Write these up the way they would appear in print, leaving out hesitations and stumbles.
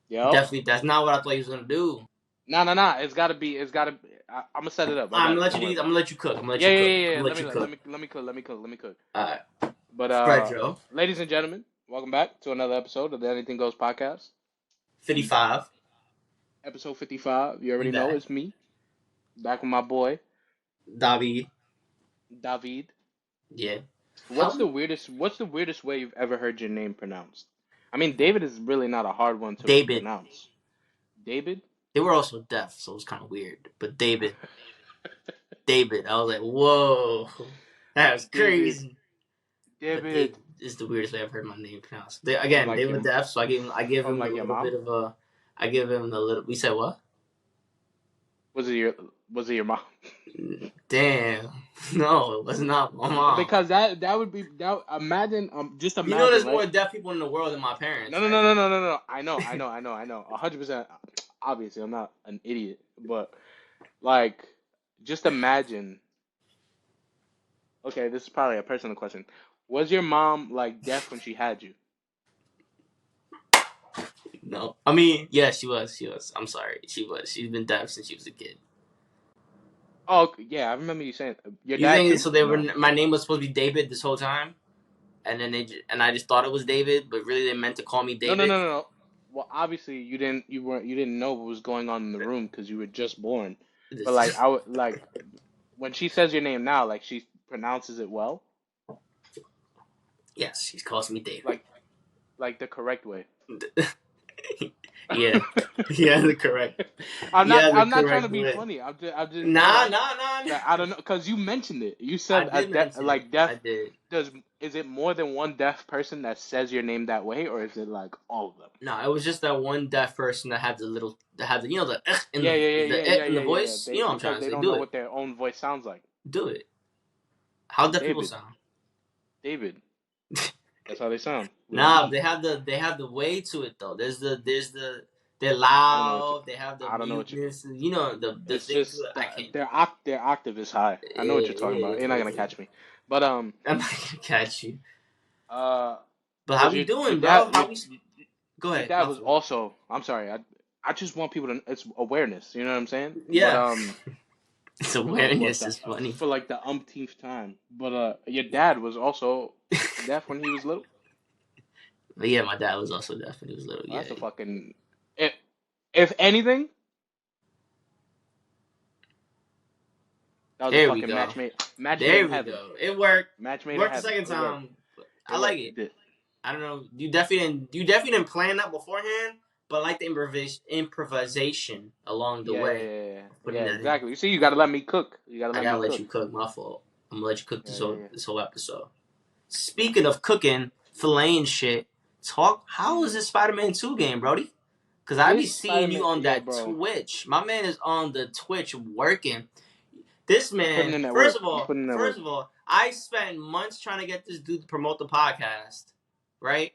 Yo. Definitely, that's not what I thought he was gonna do. No. It's gotta be. I'm gonna set it up. I I'm got gonna you. let Don't you worry do. I'm about gonna it. let you cook. I'm gonna let Yeah, you yeah, cook. yeah, I'm yeah. gonna let you cook. Let me cook. Let me cook. All right, But Fredro. ladies and gentlemen, welcome back to another episode of the Anything Goes podcast. 55. Episode 55. You We already know back. it's me, back with my boy David. David. Yeah. What's How the weirdest way you've ever heard your name pronounced? I mean, David is really not a hard one to David. pronounce. David? They were also deaf, so it was kind of weird. But David. David. I was like, whoa, that was David. crazy. But David David. is the weirdest way I've heard my name pronounced. From Again, they like were your deaf, so I give from him a like your little bit mom? of a. I give him a little. We said what? Was it your mom? Damn. No, it was not my mom. Because that would be that. Imagine just You know, imagine, there's right? more deaf people in the world than my No, parents, no, right? no, no, no, no, no. I know. 100%. Obviously, I'm not an idiot, but like, just imagine. Okay, this is probably a personal question. Was your mom like deaf when she had you? No. I mean, yeah, she was. She was. I'm sorry. She was. She's been deaf since she was a kid. Oh, okay, yeah, I remember you saying your You dad think too, so? or They were. no? My name was supposed to be David this whole time, and then and I just thought it was David, but really they meant to call me No, no, David. no, no, no. Well, obviously you didn't know what was going on in the room because you were just born. But like I would like when she says your name now, like she pronounces it well, Yes, she calls me David. like the correct way. Yeah, yeah, the correct. I'm not Yeah, the I'm not trying to correct be way. funny. I'm just you Nah, know nah, nah, like nah. I don't know because you mentioned it. You I said did mention it. like deaf. I did. Does is it more than one deaf person that says your name that way, or is it like all of them? No, it was just that one deaf person that had the the in Yeah, yeah, yeah, yeah, yeah, in yeah, the yeah, yeah. voice. They You know what I'm because trying to they say. don't Do know it. what their own voice sounds like. Do it. How deaf people David, sound? David. That's how they sound. With a Nah, D. they have the way to it though. They're I don't know what you. loud. They have the I don't know what you. muteness. You know the It's things. just I can't. their octave is high. I know what you're talking about. You're not gonna Yeah. catch me. But I'm not gonna catch you. uh, But how was we your doing, dad bro? How we? Go your ahead. dad My was fault. also. I'm sorry. I just want people to. It's awareness. You know what I'm saying? But Yeah. It's for like awareness is funny. for like the umpteenth time. But your dad was also deaf when he was little. But yeah, my dad was also deaf when he was little. Well, Yeah. that's a fucking. If anything, that was a There we fucking go. match made in There we heaven. go. It worked. Match made in Worked the heaven. second It worked. time. It I like worked. it. It did. I don't know. You definitely didn't plan that beforehand, but I like the improvisation along the way. Yeah, Putting that in. exactly. You see, you gotta let me cook. You gotta I let me gotta let cook. you cook. My fault. I'm gonna let you cook Yeah. this whole episode. Speaking of cooking, filleting shit. How was this Spider-Man 2 game, Brody? Cause I be This seeing you Spider-Man, on yo, that bro, Twitch. My man is on the Twitch working. This I'm putting man, in that work. I'm putting in that first work. of all, I spent months trying to get this dude to promote the podcast, right?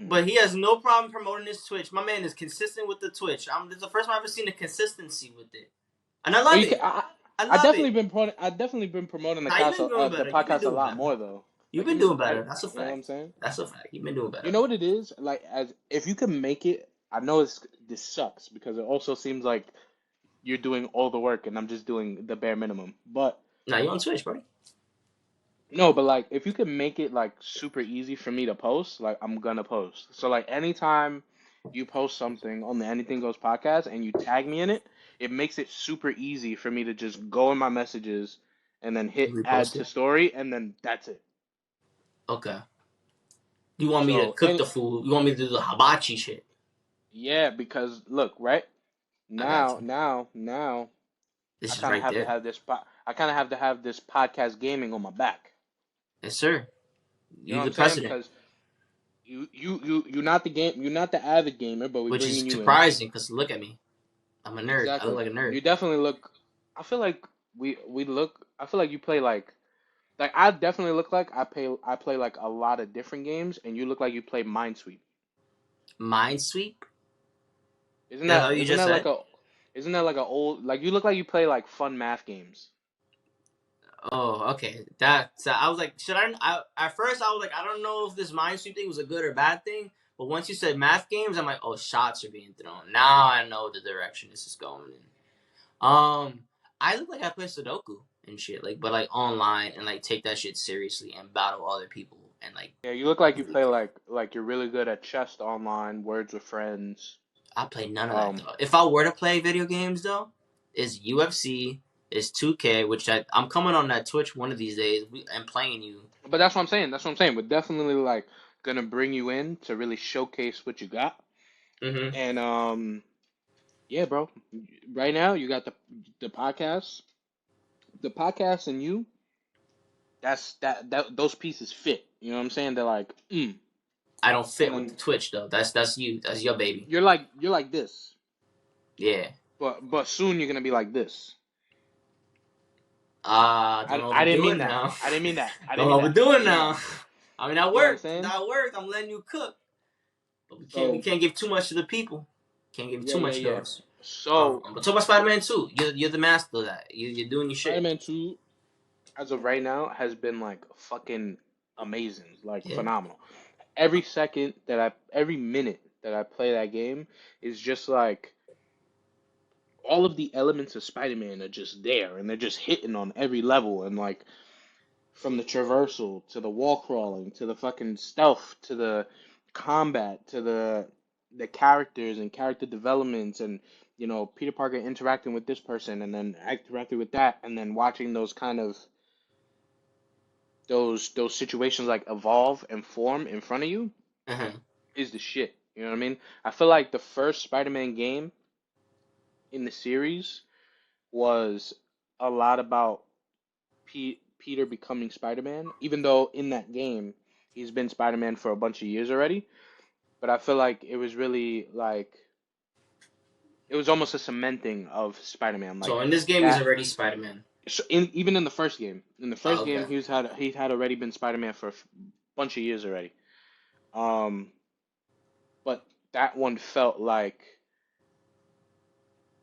But he has no problem promoting his Twitch. My man is consistent with the Twitch. This is the first time I've ever seen a consistency with it, and I Well, love it. I I love definitely it. been I definitely been promoting Nah, you've been doing the better. You've been podcast a doing lot better. more though. You've Like been you, doing better. That's a you know what fact. I'm saying? That's a fact. You've been doing You better. know what it is? Like as if you can make it. I know this sucks because it also seems like you're doing all the work and I'm just doing the bare minimum. But Now you on Twitch, buddy. no, but like if you can make it like super easy for me to post, like I'm gonna post. So like anytime you post something on the Anything Goes podcast and you tag me in it, it makes it super easy for me to just go in my messages and then hit add Repost to it. story and then that's it. Okay. You want me to So cook and the food? You want me to do the hibachi shit? yeah, because look, right? I got you. Now I This is kind of right have to there. have I kind of have to have this podcast gaming on my back. Yes, sir. You know You what the I'm saying? president. Because you're not you're not the avid gamer, but we're Which is bringing you in. surprising because look at me. I'm a nerd. I look Exactly. like a nerd. You definitely look. I feel like we look. I feel like you play like I definitely look like I play like a lot of different games, and you look like you play Minesweep. Minesweep? Isn't That's how that you just said? isn't that like a old like you look like you play like fun math games? Oh, okay. That so I was like, should I? At first, I was like, I don't know if this Minesweep thing was a good or bad thing. But once you said math games, I'm like, oh, shots are being thrown. Now I know the direction this is going in. I look like I play Sudoku and shit, like, but like online and like take that shit seriously and battle other people and like Yeah, you look like you really play care. like you're really good at chess online, Words with Friends. I play none of that Um, though. If I were to play video games though, is UFC, is 2K, which I'm coming on that Twitch one of these days and playing you. but that's what I'm saying. That's what I'm saying. We're definitely like gonna bring you in to really showcase what you got. Mm-hmm. And yeah, bro. Right now you got the podcast, and you. That those pieces fit. You know what I'm saying? They're like, I don't and fit with the then Twitch though. That's you. That's your baby. you're like this, Yeah. but soon you're gonna be like this. Don't know what I we're didn't mean doing that. now. I didn't mean that. I Don't didn't know mean what we're that. I doing didn't mean that. now. I mean, that You know what I'm worked. saying? That worked. I'm letting you cook, but we So can't give too much to the people. Can't give yeah, too yeah, much to yeah. us. So But talk about Spider-Man 2. You're the master of that. You're doing your shit. Spider-Man 2, as of right now, has been like fucking amazing, like Yeah. phenomenal. Every minute that I play that game is just like all of the elements of Spider-Man are just there, and they're just hitting on every level, and like from the traversal to the wall crawling to the fucking stealth to the combat to the characters and character developments and Peter Parker interacting with this person and then interacting with that and then watching those kind of those situations like evolve and form in front of you Uh-huh. is the shit. You know what I mean? I feel like the first Spider-Man game in the series was a lot about Peter becoming Spider-Man, even though in that game he's been Spider-Man for a bunch of years already. But I feel like it was really like it was almost a cementing of Spider-Man, like So in this game, he's that. already Spider-Man. So even in the Oh, first okay. game, he had already been Spider-Man for a bunch of years already. Um, but that one felt like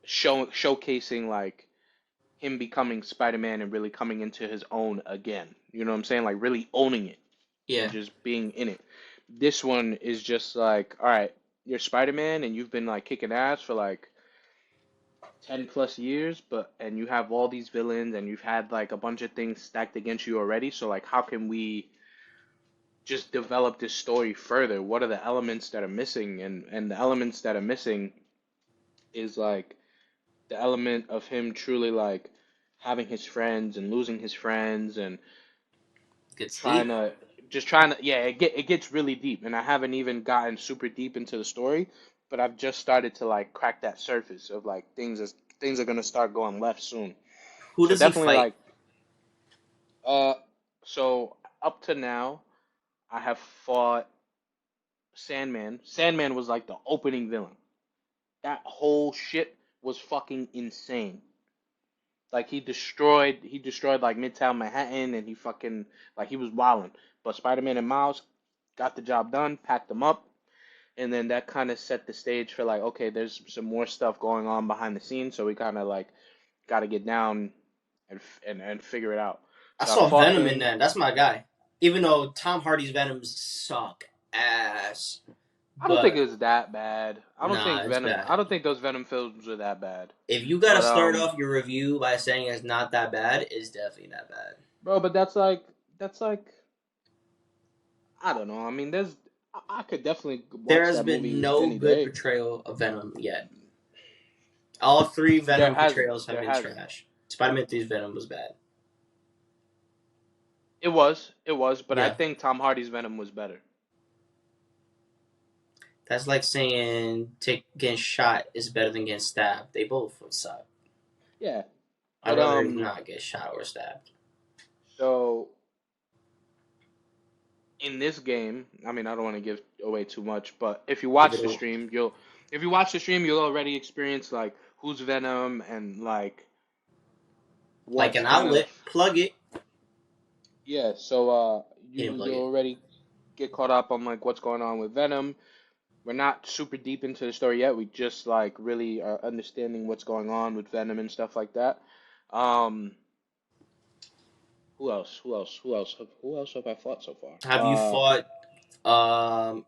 showcasing like him becoming Spider-Man and really coming into his own again. You know what I'm saying? Like really owning it and Yeah. just being in it. This one is just like, all right, you're Spider-Man and you've been like kicking ass for like 10 plus years, and you have all these villains and you've had like a bunch of things stacked against you already. So like how can we just develop this story further? What are the elements that are missing? And the elements that are missing is like the element of him truly like having his friends and losing his friends and Gets trying deep. to trying to yeah, it gets really deep, and I haven't even gotten super deep into the story, but I've just started to like crack that surface of like things are gonna start going left soon. Who So does he definitely fight? like uh so up to now I have fought Sandman. Sandman was like the opening villain. That whole shit was fucking insane. Like he destroyed like Midtown Manhattan and he fucking like he was wilding. But Spider-Man and Miles got the job done, packed them up, and then that kind of set the stage for like, okay, there's some more stuff going on behind the scenes, so we kind of like got to get down and figure it out. I So I saw fought Venom in him. that. That's my guy. Even though Tom Hardy's Venoms suck ass, I don't think but it's that bad. I don't nah, think it's Venom. I bad. don't think those Venom films are that bad. If you gotta But start off your review by saying it's not that bad, it's definitely not bad. bro, but that's like I don't know. I mean, I could definitely There watch has that been movie no any good day. portrayal of Venom yet. All three There Venom hasn't. portrayals have There been hasn't. trash. Spider-Man 3's Venom was bad. It was, but I Yeah, think Tom Hardy's Venom was better. that's like saying getting shot is better than getting stabbed. They both would suck. Yeah, I'd but rather not get shot or stabbed. so in this game, I mean, I don't want to give away too much, but Give it a if you watch the stream, you'll already experience like who's Venom and like like what's an kind of outlet. Plug it. yeah. So He didn't you plug it. already get caught up on like what's going on with Venom. We're not super deep into the story yet. We just like really are understanding what's going on with Venom and stuff like that. Um, who else? Who else? Who else? Who else have I fought so far? Have you fought? Um,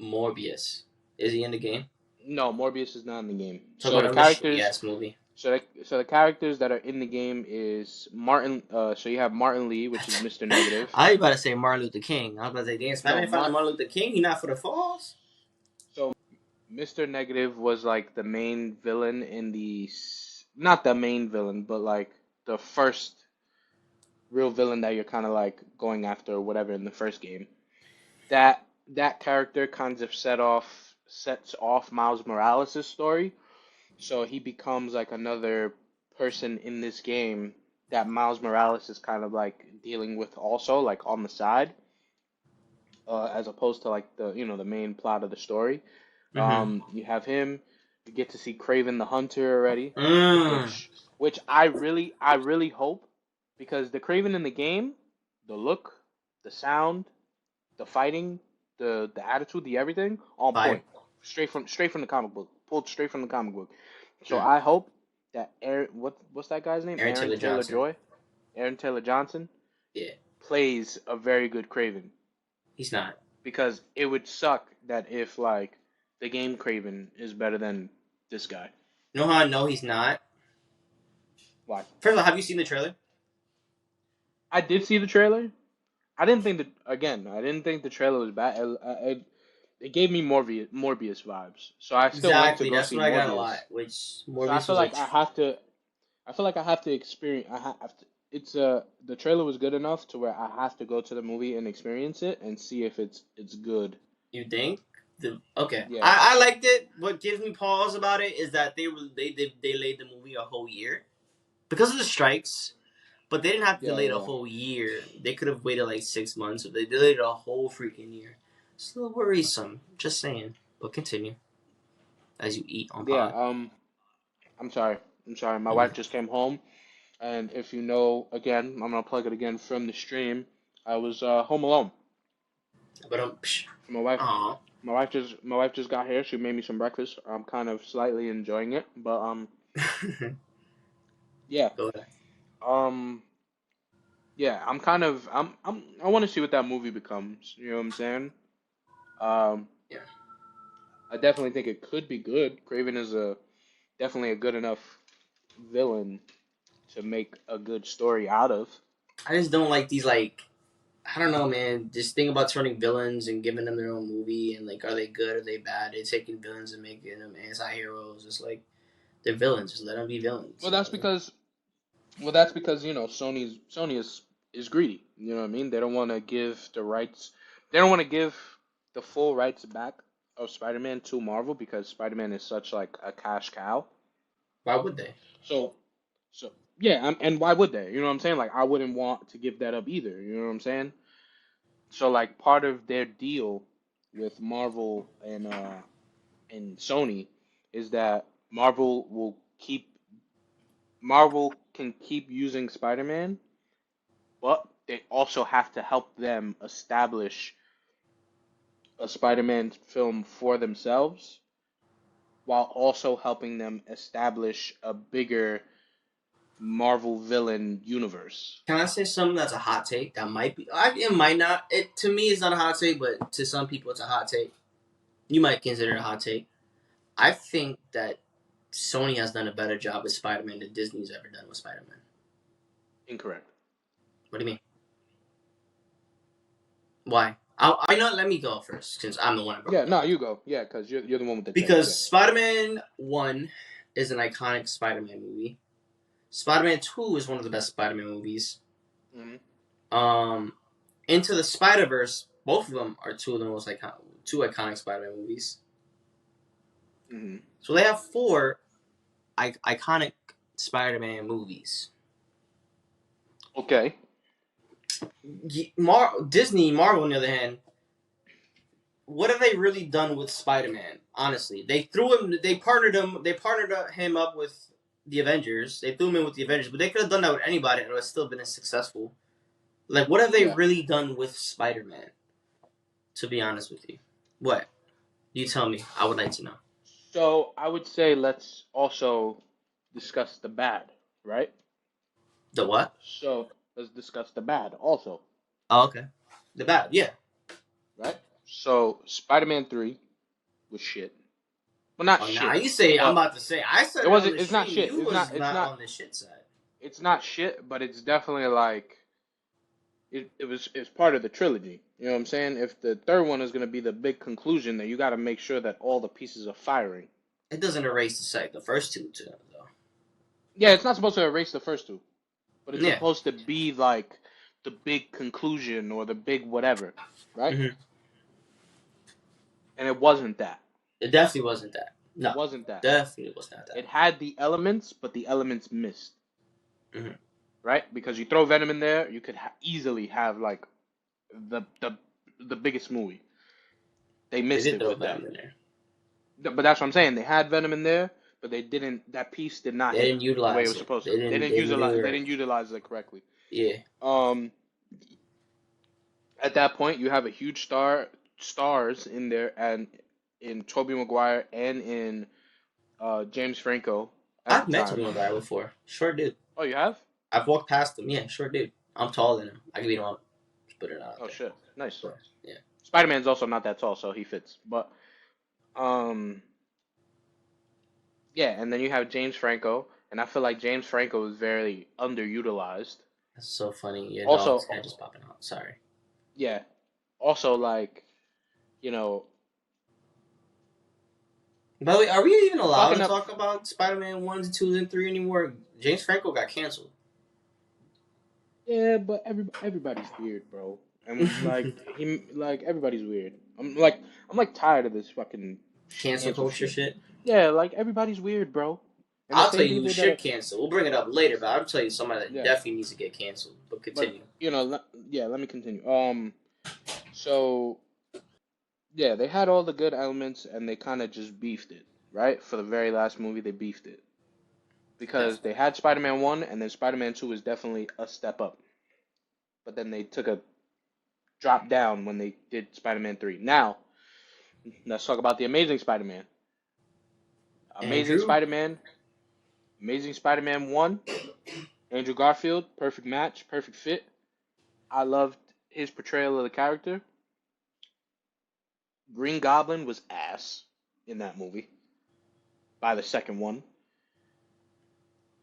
Morbius. Is he in the game? No, Morbius is not in the game. Talk So about the a mystery characters, ass movie. so the characters that are in the game is Martin. So you have Martin Lee, which is Mr. Negative. I was about to say Martin Luther King. I was about to say, damn, No, Spider-Man finding Martin Luther King. He not for the falls. So Mr. Negative was like the main villain in not the main villain, but like the first real villain that you're kind of like going after or whatever in the first game. That character kind of sets off Miles Morales' story. So he becomes like another person in this game that Miles Morales is kind of like dealing with also like on the side, as opposed to like the main plot of the story. Mm-hmm. You have him. You get to see Craven the Hunter already, Mm. which I really hope, because the Craven in the game, the look, the sound, the fighting, the attitude, the everything on Fire. point, straight from the comic book, pulled straight from the comic book. So Mm. I hope that what's that guy's name? Aaron Aaron Taylor Taylor Johnson. Joy, Aaron Taylor Johnson Yeah, plays a very good Craven, he's not. because it would suck that if like the game Craven is better than this guy. You know how I know he's not? Why? First of all, have you seen the trailer? I did see the trailer. I didn't think the trailer was bad. It gave me Morbius vibes, so I still went to Exactly. go That's see what I got a Morbius. lot. Which So I Morbius feel was like, like I have to experience. It's the trailer was good enough to where I have to go to the movie and experience it and see if it's good. you think? Okay, Yeah, I liked it. What gives me pause about it is that they laid the movie a whole year because of the strikes. But they didn't have to yeah, delay it yeah, a yeah. whole year. They could have waited like 6 months. But they delayed it a whole freaking year. It's a little worrisome. Just saying. But continue as you eat on Yeah. pod. I'm sorry. I'm sorry. My Mm-hmm. wife just came home, and if you know, again, I'm gonna plug it again from the stream. I was home alone. But My wife, aw. my wife just got here. She made me some breakfast. I'm kind of slightly enjoying it, but yeah, Go ahead. um, yeah. I want to see what that movie becomes. You know what I'm saying? Um, Yeah. I definitely think it could be good. Craven is definitely a good enough villain to make a good story out of. I just don't like these like I don't know, man. This thing about turning villains and giving them their own movie and like, are they good? Are they bad? They're taking villains and making them anti-heroes. It's like they're villains. Just let them be villains. Well, that's because Sony is greedy. You know what I mean? They don't want to give the rights. They don't want to give the full rights back of Spider-Man to Marvel, because Spider-Man is such like a cash cow. Why would they? So so yeah, and why would they? You know what I'm saying? Like I wouldn't want to give that up either. You know what I'm saying? So like part of their deal with Marvel and Sony is that Marvel can keep using Spider-Man, but they also have to help them establish a Spider-Man film for themselves, while also helping them establish a bigger Marvel villain universe. Can I say something that's a hot take? That might be. It might not. It to me, it's not a hot take, but to some people, it's a hot take. You might consider it a hot take. I think that Sony has done a better job with Spider-Man than Disney's ever done with Spider-Man. Incorrect. What do you mean? Why? I know. Let me go first, since I'm the one that brought Yeah, it up. no, you go. Yeah, because you're the one with the take. Because Yeah. Spider-Man 1 is an iconic Spider-Man movie. Spider-Man 2 is one of the best Spider-Man movies. Hmm. Into the Spider-Verse, both of them are two iconic Spider-Man movies. Hmm. So they have four iconic Spider-Man movies. Okay. Disney, Marvel, on the other hand, what have they really done with Spider-Man? Honestly, they partnered him up with the Avengers. They threw him in with the Avengers, but they could have done that with anybody, and it would have still been as successful. Like, what have they Yeah. really done with Spider-Man? To be honest with you, what? You tell me. I would like to know. So I would say let's also discuss the bad, right? The what? So let's discuss the bad also, Oh, okay. The bad, yeah. right? So Spider-Man 3 was shit. Well, not Oh, now shit, you say I'm but about to say I said it it on wasn't. the It's not stream. shit. You was not on the shit side. It's not shit, but it's definitely like it's part of the trilogy. You know what I'm saying? If the third one is gonna be the big conclusion, then you got to make sure that all the pieces are firing. It doesn't erase the first two too, though. Yeah, it's not supposed to erase the first two, but it's Yeah. supposed to be like the big conclusion or the big whatever, right? Mm-hmm. And it wasn't that. It definitely wasn't that. It No, wasn't that. definitely was not It that. had the elements, but the elements missed, Mm-hmm. right? Because you throw Venom in there, you could easily have like the the the biggest movie. They They missed did it throw with Venom that. in there. But that's what I'm saying. They had Venom in there, but they didn't. That piece did not They hit didn't the way it utilize was it. supposed They to. didn't. They didn't do it They right. didn't utilize it correctly. Yeah. Um, at that point, you have a huge stars in there, and in Tobey Maguire and in James Franco at the I've met time. Tobey Maguire before. Short dude. Oh, you have? I've walked past him. Yeah, short dude. I'm taller than him. I can beat him up. Just put it out Oh there. shit, nice. But yeah. Spider Man's also not that tall, so he fits. But um, yeah, and then you have James Franco, and I feel like James Franco is very underutilized. That's so funny. Your dog's Also, head just popping out. Sorry. yeah, also like you know, By the way, are we even allowed fucking to up. talk about Spider-Man 1, 2, and 3 anymore? James Franco got canceled. Yeah, but everybody's weird, bro. And like everybody's weird. I'm like tired of this fucking Cancel cancel culture shit. shit. Yeah, like everybody's weird, bro. And the I'll tell same you who people that are should cancel. We'll bring it up later, but I'll tell you somebody that yeah. definitely needs to get canceled. But But continue. you know, yeah, let me continue. So yeah, they had all the good elements and they kind of just beefed it, right? For the very last movie, they beefed it because they Definitely. had Spider-Man 1 and then Spider-Man 2 was definitely a step up. But then they took a drop down when they did Spider-Man 3. Now, let's talk about the Amazing Spider-Man. Amazing Andrew? Spider-Man, Amazing Spider-Man 1, Andrew Garfield, perfect match, perfect fit. I loved his portrayal of the character. Green Goblin was ass in that movie by the second one.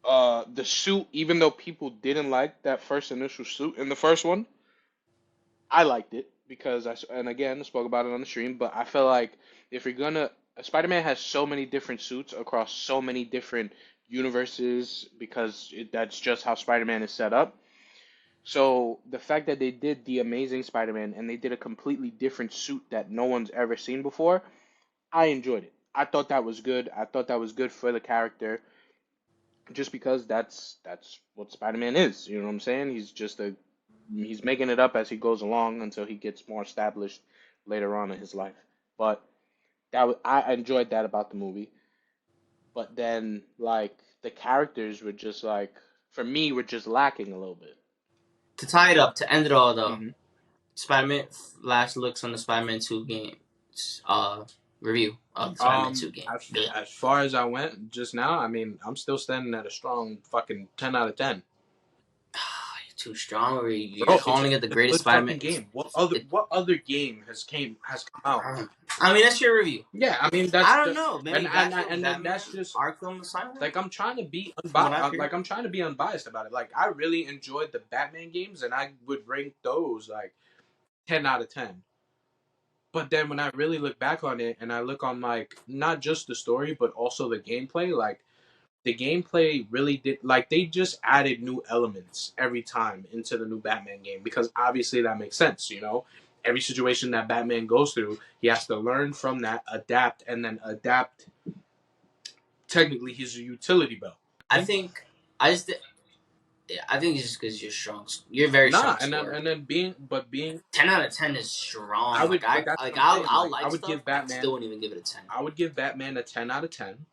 The suit, even though people didn't like that first initial suit in the first one, I liked it because and again, I spoke about it on the stream, but I feel like if you're gonna, Spider-Man has so many different suits across so many different universes because that's just how Spider-Man is set up. So the fact that they did the Amazing Spider-Man and they did a completely different suit that no one's ever seen before, I enjoyed it. I thought that was good. I thought that was good for the character, just because that's what Spider-Man is. You know what I'm saying? He's making it up as he goes along until he gets more established later on in his life. But I enjoyed that about the movie. But then like the characters were just like for me were just lacking a little bit. To tie it up, to end it all though, Hmm. Spider-Man last looks on the Spider-Man 2 game review of the Spider-Man 2 game. Good. As far as I went just now, I mean, I'm still standing at a strong fucking 10 out of 10. You're too strong, or you're Bro, it's calling it the a greatest good Spider-Man. fucking game. It, What other game has come out? I mean, that's your review. Yeah, I mean I don't know. Maybe and Batman that's just Arkham Asylum. like I'm trying to be From what I've heard. I'm trying to be unbiased about it. Like I really enjoyed the Batman games and I would rank those like 10 out of 10. But then when I really look back on it and I look on like not just the story but also the gameplay, like the gameplay really did like they just added new elements every time into the new Batman game because obviously that makes sense, you know. Every situation that Batman goes through, he has to learn from that, adapt, and then adapt technically his utility belt. I think I just I think it's just because you're strong. You're a very Nah, strong scorer. and then being 10 out of 10 is strong. I would but that's what I'm saying. I'll Like I like would stuff. give I still Batman wouldn't even give it a 10. I would give Batman a 10 out of 10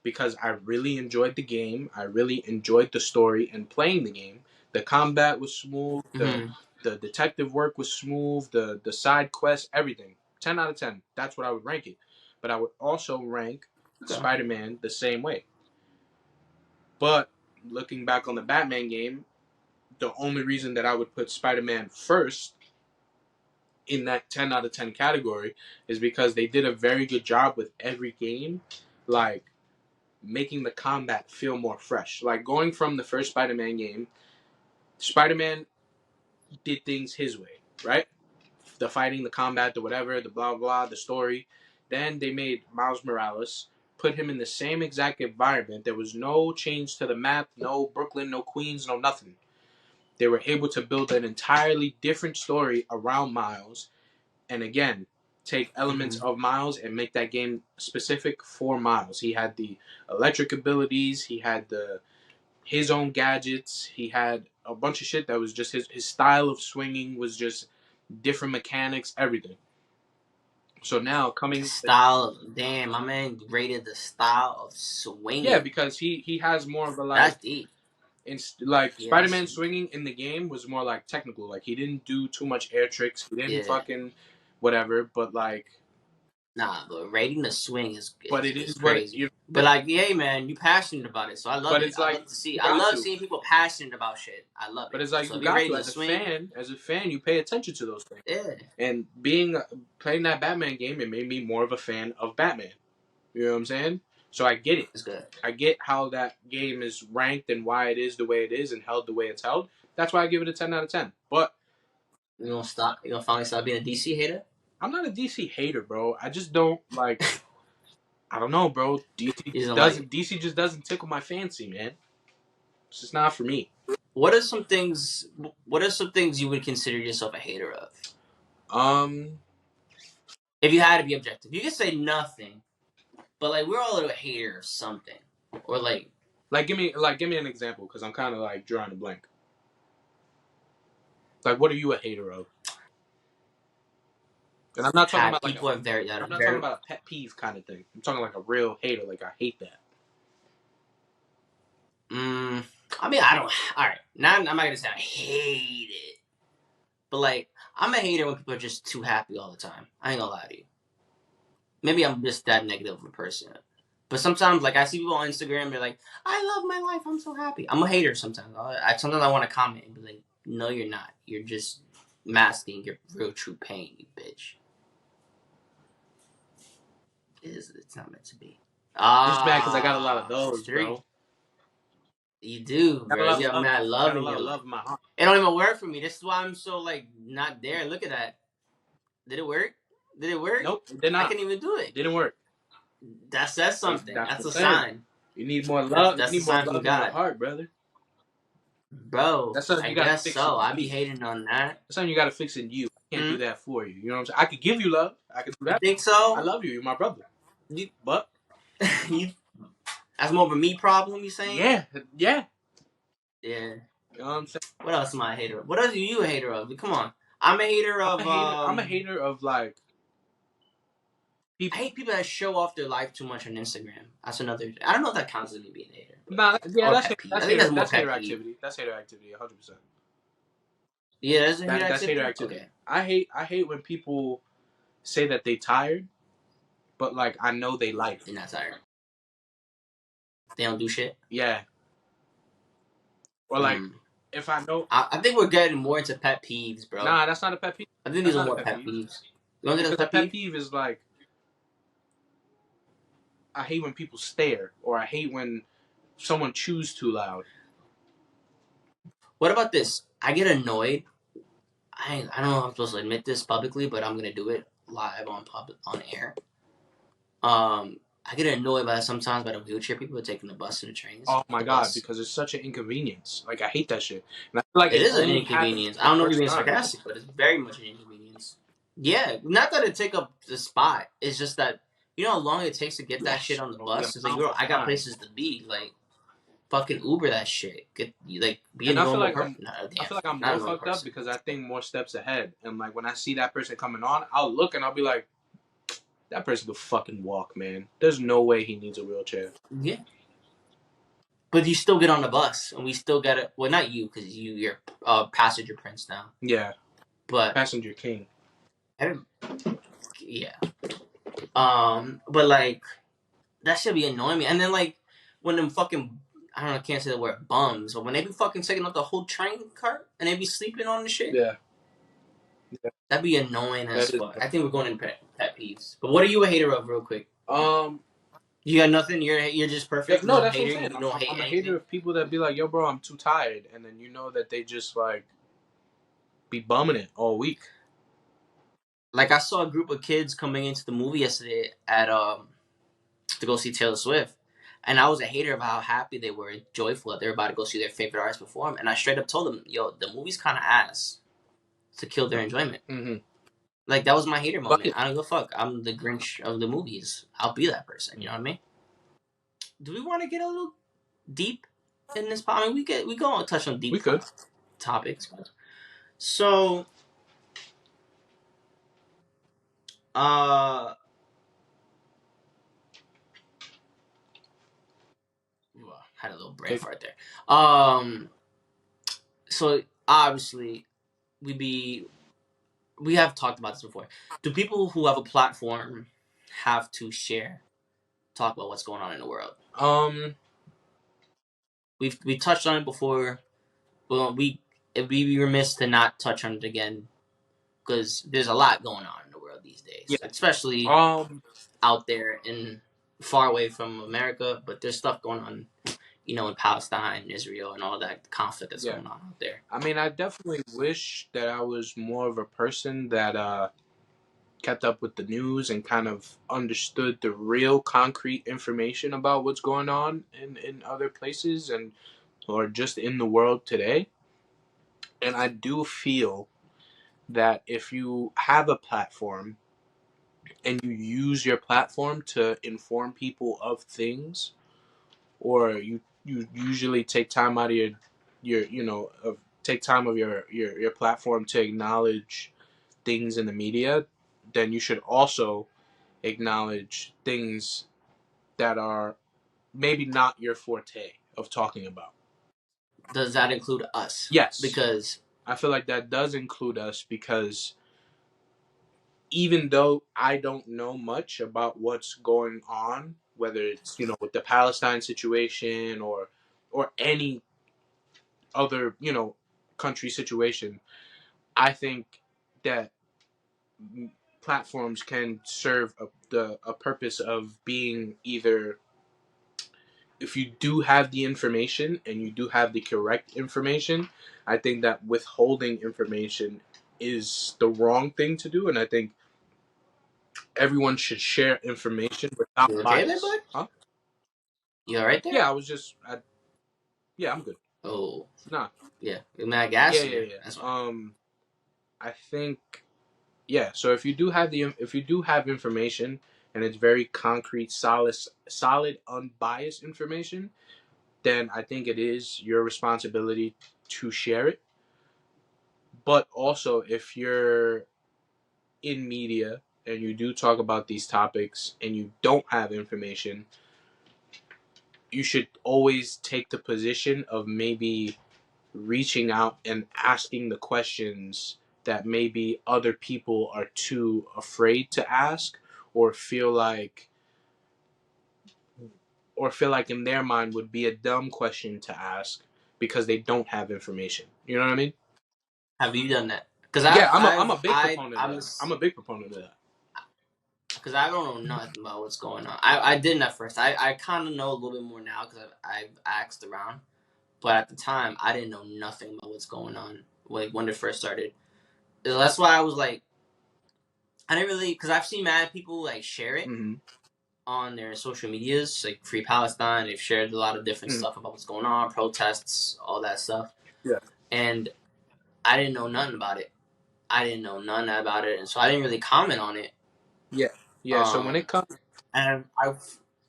because I really enjoyed the game. I really enjoyed the story and playing the game. The combat was smooth. Mm-hmm. The detective work was smooth. The side quests, everything. 10 out of 10. That's what I would rank it. But I would also rank Okay. Spider-Man the same way. But looking back on the Batman game, the only reason that I would put Spider-Man first in that 10 out of 10 category is because they did a very good job with every game, like making the combat feel more fresh. Like going from the first Spider-Man game, Spider-Man did things his way, right? The fighting, the combat, the whatever, the blah blah, the story. Then they made Miles Morales, put him in the same exact environment. There was no change to the map, no Brooklyn, no Queens, no nothing. They were able to build an entirely different story around Miles, and again, take elements of Miles and make that game specific for Miles. He had the electric abilities, he had his own gadgets, he had a bunch of shit that was just his style of swinging was just different mechanics, everything. So now coming style, damn, my man rated the style of swinging. Yeah, because he has more of a like. That's deep. Like Yeah, Spider-Man swinging in the game was more like technical. Like he didn't do too much air tricks. He didn't fucking whatever. But like, nah, but rating the swing is but it is crazy. But like, yeah, man, you passionate about it, so I love but it. it's I like love to see. you I got love to. seeing people passionate about shit. I love it. But it's like so you if you're got rating to the as a swing, fan. As a fan, you pay attention to those things. yeah. And playing that Batman game, it made me more of a fan of Batman. You know what I'm saying? So I get it. It's good. I get how that game is ranked and why it is the way it is and held the way it's held. That's why I give it a 10 out of 10. But you gonna stop? You gonna finally stop being a DC hater? I'm not a DC hater, bro. I just don't like. I don't know, bro. DC just doesn't tickle my fancy, man. It's just not for me. What are some things? What are some things you would consider yourself a hater of? If you had to be objective, you could say nothing, but like we're all a hater of something, or like give me an example because I'm kind of like drawing a blank. Like, what are you a hater of? And I'm not talking about people like I'm not talking about a pet peeve kind of thing. I'm talking like a real hater. Like I hate that. I mean, I don't. All right, now I'm not gonna say I hate it, but like I'm a hater when people are just too happy all the time. I ain't gonna lie to you. Maybe I'm just that negative of a person. But sometimes, like I see people on Instagram, they're like, "I love my life. I'm so happy." I'm a hater sometimes. Sometimes I want to comment and be like, "No, you're not. You're just masking your real true pain, you bitch." It's not meant to be. Just bad because I got a lot of those, bro. You do, bro. You have mad love in your life. In my heart. It don't even work for me. This is why I'm so like not there. Look at that. Did it work? Did it work? Nope, it did not. I can't even do it. Didn't work. That says something. That's a sign. You need more love. That's you need a sign more love from God. in your heart, brother. Bro, that's something I you gotta guess fix so. I be hating on that. That's something you gotta fix in you. I can't do that for you. You know what I'm saying? I could give you love. I could do that. You think so? I love you. You're my brother. But that's more of a me problem. You saying? Yeah. Yeah. You know what I'm saying? What else am I a hater of? What else are you a hater of? Come on. I'm a hater of. I'm a hater of like. I hate people that show off their life too much on Instagram. That's another. I don't know if that counts as me being a hater. Nah, yeah, that's hater activity. That's hater activity, 100%. Yeah, that's hater activity. Okay. I hate when people say that they tired, but like I know they life. They're not tired. They don't do shit. Yeah. Or like if I know. I think we're getting more into pet peeves, bro. Nah, that's not a pet peeve. I think these are more pet peeves. You don't think that's a pet peeve is like. I hate when people stare, or I hate when someone chews too loud. What about this? I get annoyed. I don't know if I'm supposed to admit this publicly, but I'm gonna do it live on air. I get annoyed sometimes by the wheelchair people taking the bus and the trains. Oh my god, because it's such an inconvenience. Like I hate that shit. And I feel like it is an inconvenience. I don't know if you're being sarcastic, but it's very much an inconvenience. Yeah, not that it take up the spot. It's just that you know how long it takes to get that shit on the bus. It's like, bro, I got places to be. Like, fucking Uber that shit. Be a normal person. I feel like I'm more fucked up because I think more steps ahead. And like when I see that person coming on, I'll look and I'll be like, that person could fucking walk, man. There's no way he needs a wheelchair. Yeah. But you still get on the bus, and we still got it. Well, not you, because you're passenger prince now. Yeah. But passenger king. Yeah. But like that should be annoying me. And then like when them fucking I don't know, I can't say the word bums, but when they be fucking taking up the whole train cart and they be sleeping on the shit. Yeah. That'd be annoying as That is. fuck. I think we're going in pet peeves. But what are you a hater of, real quick? Um. You got nothing. You're just Yeah, perfect. no, No that's what I'm hater. saying. You don't hate I'm a hater anything. of people that be like, "Yo, bro, I'm too tired," and then you know that they just like be bumming it all week. Like I saw a group of kids coming into the movie yesterday at to go see Taylor Swift, and I was a hater of how happy they were and joyful that they were about to go see their favorite artist perform. And I straight up told them, "Yo, the movie's kind of ass to kill their enjoyment." Mm-hmm. Like that was my hater Fuck moment. it. I don't give a fuck. I'm the Grinch of the movies. I'll be that person. You know what I mean? Do we want to get a little deep in this? I mean, we go on touch on We deep could. topics. So, uh, had a little brain Take. fart there. So obviously we have talked about this before. Do people who have a platform have to talk about what's going on in the world? Um. We touched on it before. Well, it'd be remiss to not touch on it again because there's a lot going on in the world these Yeah. days, especially out there and far away from America. But there's stuff going on, in Palestine, Israel, and all that conflict that's going on out there. I mean, I definitely wish that I was more of a person that kept up with the news and kind of understood the real concrete information about what's going on in other places and or just in the world today. And I do feel that if you have a platform and you use your platform to inform people of things, or you usually take time out of your take time of your platform to acknowledge things in the media, then you should also acknowledge things that are maybe not your forte of talking about. Does that include us? Yes, Because I feel like that does include us because even though I don't know much about what's going on, whether it's with the Palestine situation or any other country situation, I think that platforms can serve a purpose of being either, if you do have the information and you do have the correct information, I think that withholding information is the wrong thing to do, and I think everyone should share information without you okay there, bias. bud? Huh? You all right there? Yeah, yeah, I'm good. Oh, Nah. yeah. You mad gas Yeah, in yeah, there? yeah. That's why. I think, yeah. So if you do have information and it's very concrete, solid, unbiased information, then I think it is your responsibility to share it. But also, if you're in media and you do talk about these topics and you don't have information, you should always take the position of maybe reaching out and asking the questions that maybe other people are too afraid to ask or feel like in their mind would be a dumb question to ask because they don't have information. You know what I mean? Have you done that? Because Yeah, I'm a big proponent of I'm that. I'm a big proponent of that. because I don't know nothing about what's going on. I didn't at first. I kind of know a little bit more now because I've asked around. But at the time, I didn't know nothing about what's going on when it first started. So that's why I was like, I didn't really, because I've seen mad people like share it Mm-hmm. on their social medias, like Free Palestine. They've shared a lot of different Mm. stuff about what's going on, protests, all that stuff. Yeah. And I didn't know nothing about it. I didn't know none about it, and so I didn't really comment on it. Yeah. Yeah. So when it comes, And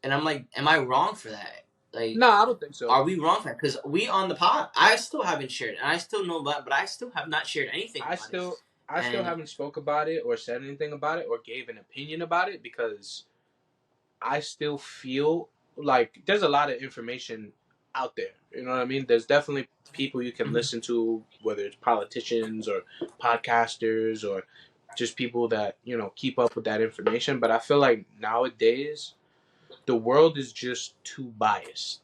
I'm like, am I wrong for that? Like, no, I don't think so. are we wrong for that? Because we on the pod, I still haven't shared it, and I still know about, but I still have not shared anything I about it. still I still And haven't spoke about it or said anything about it or gave an opinion about it because I still feel like there's a lot of information out there. You know what I mean? There's definitely people you can listen to, whether it's politicians or podcasters or just people that, keep up with that information. But I feel like nowadays the world is just too biased.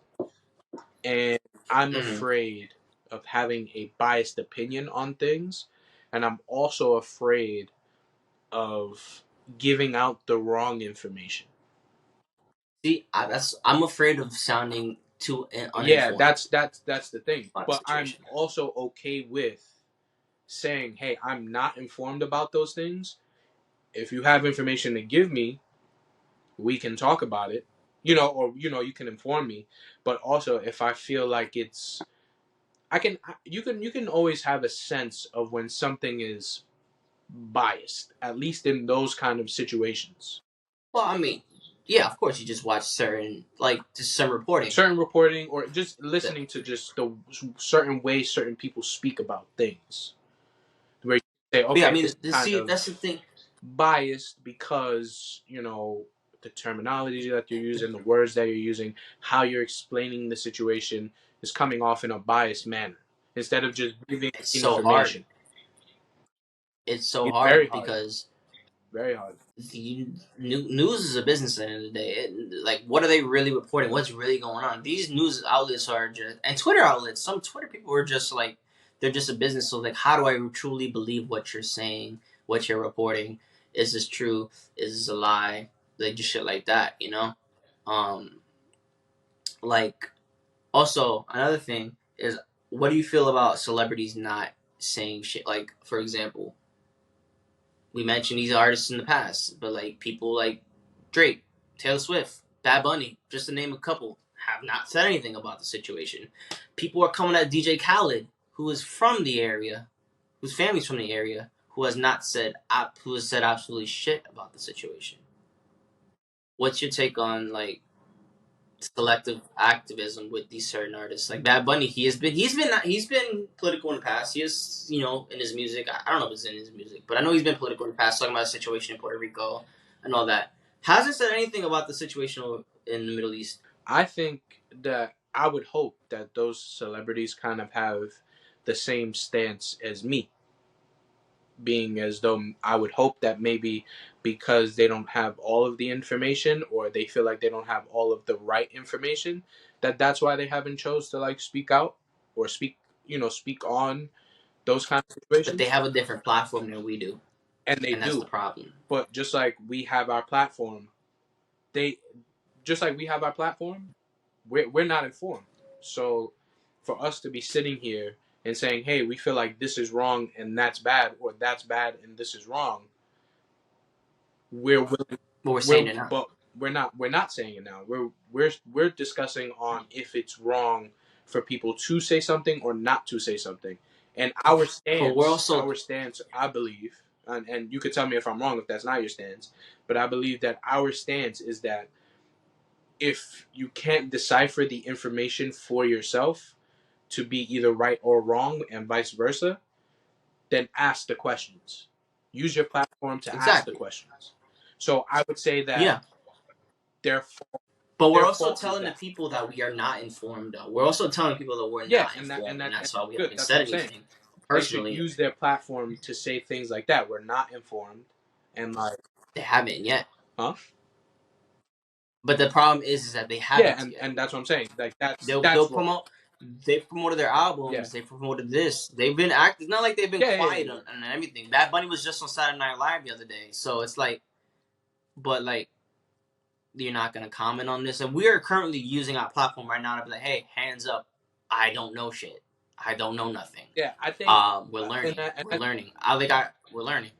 And I'm Mhm. afraid of having a biased opinion on things and I'm also afraid of giving out the wrong information. See, I'm afraid of sounding too Yeah, uninformed that's the thing. about the But I'm situation. also okay with saying, "Hey, I'm not informed about those things. If you have information to give me, we can talk about it." Or you can inform me. But also, if I feel like you can always have a sense of when something is biased, at least in those kind of situations. Well, I mean, yeah, of course, you just watch just some reporting. Certain reporting, or just That, listening to just the certain way certain people speak about things, where you say, but yeah, I okay, mean, this is kind see, of that's the thing. biased because the terminology that you're using, the words that you're using, how you're explaining the situation is coming off in a biased manner instead of just giving It's so hard. information. It's so It's very hard hard, because very hard. the news is a business at the end of the day. Like, what are they really reporting? What's really going on? These news outlets are just, and Twitter outlets. Some Twitter people are just like, they're just a business. So, like, how do I truly believe what you're saying, what you're reporting? Is this true? Is this a lie? Like, just shit like that, you know? Um, like, also, another thing is, what do you feel about celebrities not saying shit? Like, for example, we mentioned these artists in the past, but like people like Drake, Taylor Swift, Bad Bunny, just to name a couple, have not said anything about the situation. People are coming at DJ Khaled, who is from the area, whose family's from the area, who has said absolutely shit about the situation. What's your take on like selective activism with these certain artists like Bad Bunny? He's been political in the past. He is, in his music. I don't know if it's in his music, but I know he's been political in the past, talking about the situation in Puerto Rico and all that. Hasn't said anything about the situation in the Middle East. I think that I would hope that those celebrities kind of have the same stance as me, being as though I would hope that maybe because they don't have all of the information, or they feel like they don't have all of the right information, that's why they haven't chose to like speak out or speak on those kind of But they situations. have a different platform than we do, And they and that's the do. problem. But just like we have our platform, they just like we have our platform, we're not informed. So for us to be sitting here and saying, "Hey, we feel like this is wrong and that's bad, or that's bad and this is wrong," we're willing. But we're saying it now. But we're not saying it now. We're discussing on if it's wrong for people to say something or not to say something. And But we're also our stance, I believe, and you could tell me if I'm wrong if that's not your stance, but I believe that our stance is that if you can't decipher the information for yourself to be either right or wrong and vice versa, then ask the questions. Use your platform to ask the exactly. questions. So I would say that Yeah. their But we're their also fault is telling the that. people that we are not informed. Though. We're also telling people that we're Yeah, not and that and informed, and that and that's why that's we good. haven't That's what said I'm saying. anything They should personally. use their platform to say things like that. We're not informed, and like, They haven't yet. huh? But the problem is that they Yeah, haven't and yet. and that's what I'm saying. Like They'll that's wrong. promote. They promoted their Yeah, albums. They promoted this. They've been act. It's not like they've been quiet yeah. on everything. Bad Bunny was just on Saturday Night Live the other day, so it's like, but like you're not gonna comment on this. And we are currently using our platform right now to be like, hey, hands up. I don't know shit. I don't know nothing. Yeah, I think, We're and learning. I, and We're I learning. We're learning.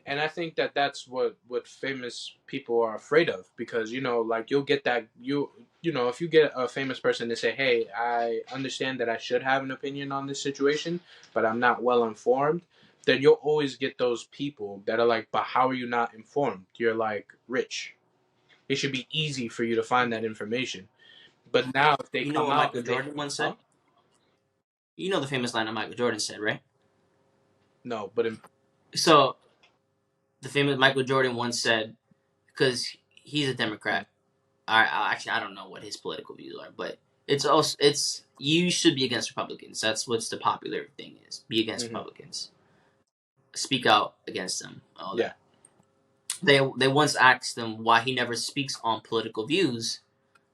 and I think that that's what famous people are afraid of, because like you'll get that if you get a famous person to say, "Hey, I understand that I should have an opinion on this situation, but I'm not well informed," then you'll always get those people that are like, "But how are you not informed? You're like rich. It should be easy for you to find that information." But now if they You know come what out Michael and they, Jordan once huh? said? You know the famous line that Michael Jordan said, right? No, but So the famous Michael Jordan once said, because he's a Democrat. Actually, I don't know what his political views are, but it's you should be against Republicans. That's what's the popular thing is. Be against mm-hmm. Republicans. Speak out against them. All Yeah, that. They once asked him why he never speaks on political views.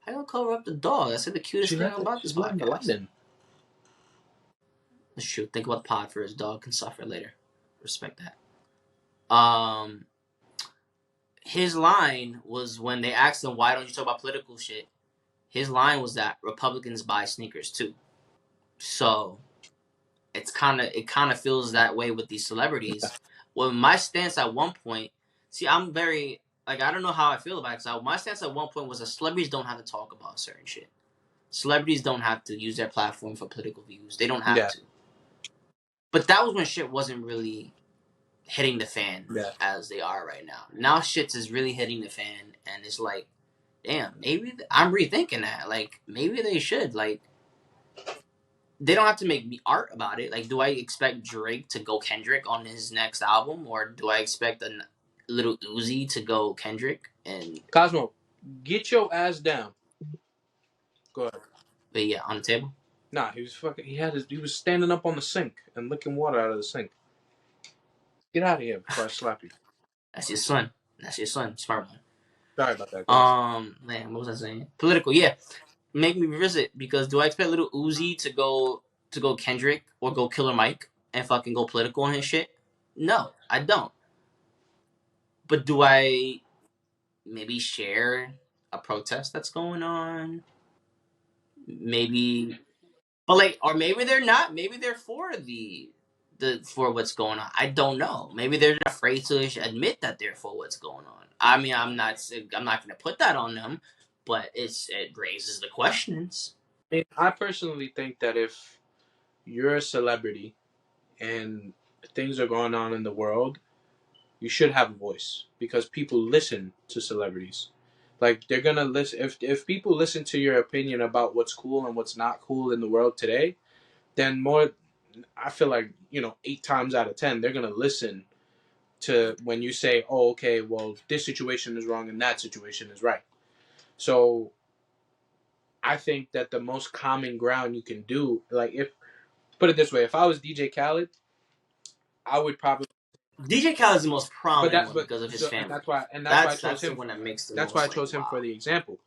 I gotta cover up the dog. That's like the cutest thing about this she's letting the light podcast. in. That's true. Think about the pod for his dog can suffer later. Respect that. His line was when they asked him, "Why don't you talk about political shit?" His line was that Republicans buy sneakers too. So it kind of feels that way with these celebrities. Well, my stance at one point, see, I'm very like I don't know how I feel about it. So my stance at one point was that celebrities don't have to talk about certain shit. Celebrities don't have to use their platform for political views. They don't have Yeah. to. But that was when shit wasn't really hitting the fan Yeah. as they are right now. Now shit is really hitting the fan, and it's like, damn, maybe I'm rethinking that. Like maybe they should like. They don't have to make me art about it. Like, do I expect Drake to go Kendrick on his next album, or do I expect a little Uzi to go Kendrick? And Cosmo, get your ass down. Go ahead. but yeah, on the table. Nah, he was fucking. He was standing up on the sink and licking water out of the sink. Get out of here before I slap you. That's your son. That's your son. Smart one. Sorry about that. Go ahead. Man, what was I saying? Political, yeah. Make me revisit because do I expect little Uzi to go Kendrick or go Killer Mike and fucking go political on his shit? No, I don't. But do I maybe share a protest that's going on? Maybe, but like, or maybe they're not. Maybe they're for the for what's going on. I don't know. Maybe they're afraid to admit that they're for what's going on. I mean, I'm not going to put that on them, but it raises the questions. I personally think that if you're a celebrity and things are going on in the world, you should have a voice because people listen to celebrities. Like they're gonna listen if people listen to your opinion about what's cool and what's not cool in the world today, then more I feel like, 8 times out of 10 they're gonna listen to when you say, oh, okay, well, this situation is wrong and that situation is right. So I think that the most common ground you can do, like if put it this way, if I was DJ Khaled, I would probably. DJ Khaled is the most But prominent that, one but because of his so, and family. that's why I chose That's the him. one that makes the That's why I most like chose him for wow. the example.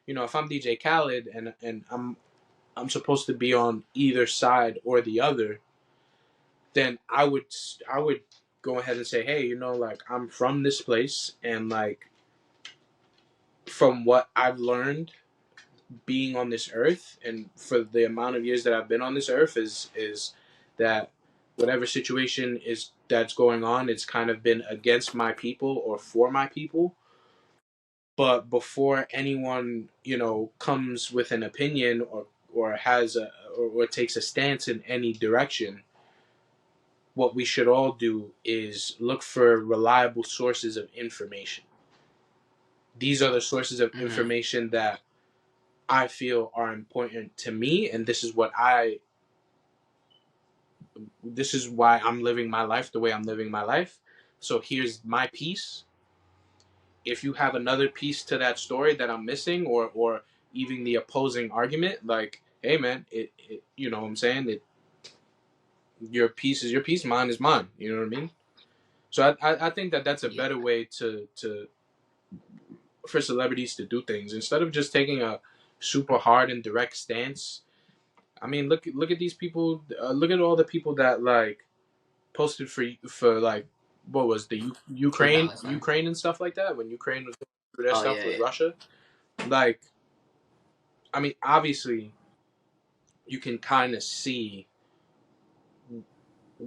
If I'm DJ Khaled and I'm supposed to be on either side or the other, then I would go ahead and say, hey, like I'm from this place and like from what I've learned being on this earth and for the amount of years that I've been on this earth is that whatever situation is that's going on, it's kind of been against my people or for my people. But before anyone, comes with an opinion or has or takes a stance in any direction, what we should all do is look for reliable sources of information. These are the sources of Mm-hmm. information that I feel are important to me, and this is why I'm living my life the way I'm living my life. So here's my piece. If you have another piece to that story that I'm missing, or even the opposing argument, like, hey man, it you know what I'm saying? Your piece is your piece, mine is mine. You know what I mean? So I think that that's a Yeah. better way to for celebrities to do things instead of just taking a super hard and direct stance. I mean, look at these people. Look at all the people that like posted for like what was the For Ukraine Palestine. Ukraine and stuff like that when Ukraine was going through their Oh stuff yeah, with yeah. Russia. Like, I mean, obviously, you can kind of see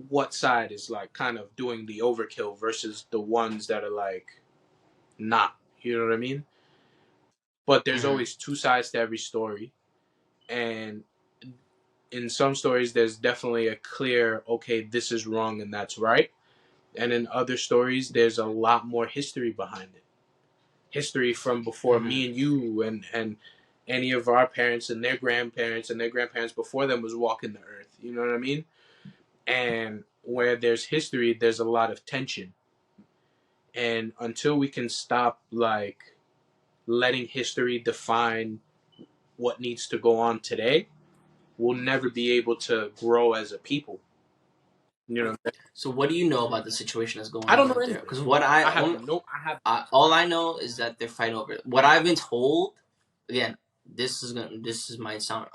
what side is like kind of doing the overkill versus the ones that are like not. You know what I mean? But there's Mm-hmm. always two sides to every story, and in some stories, there's definitely a clear, okay, this is wrong and that's right. And in other stories, there's a lot more history behind it. History from before Mm-hmm. me and you and any of our parents and their grandparents before them was walking the earth. You know what I mean? And where there's history, there's a lot of tension. And until we can stop like letting history define what needs to go on today, we'll never be able to grow as a people. You know, So what do you know about the situation that's going I don't on know up there? anything. Because what I have no. I have. all I know is that they're fighting over it. What I've been told, again, this is might sound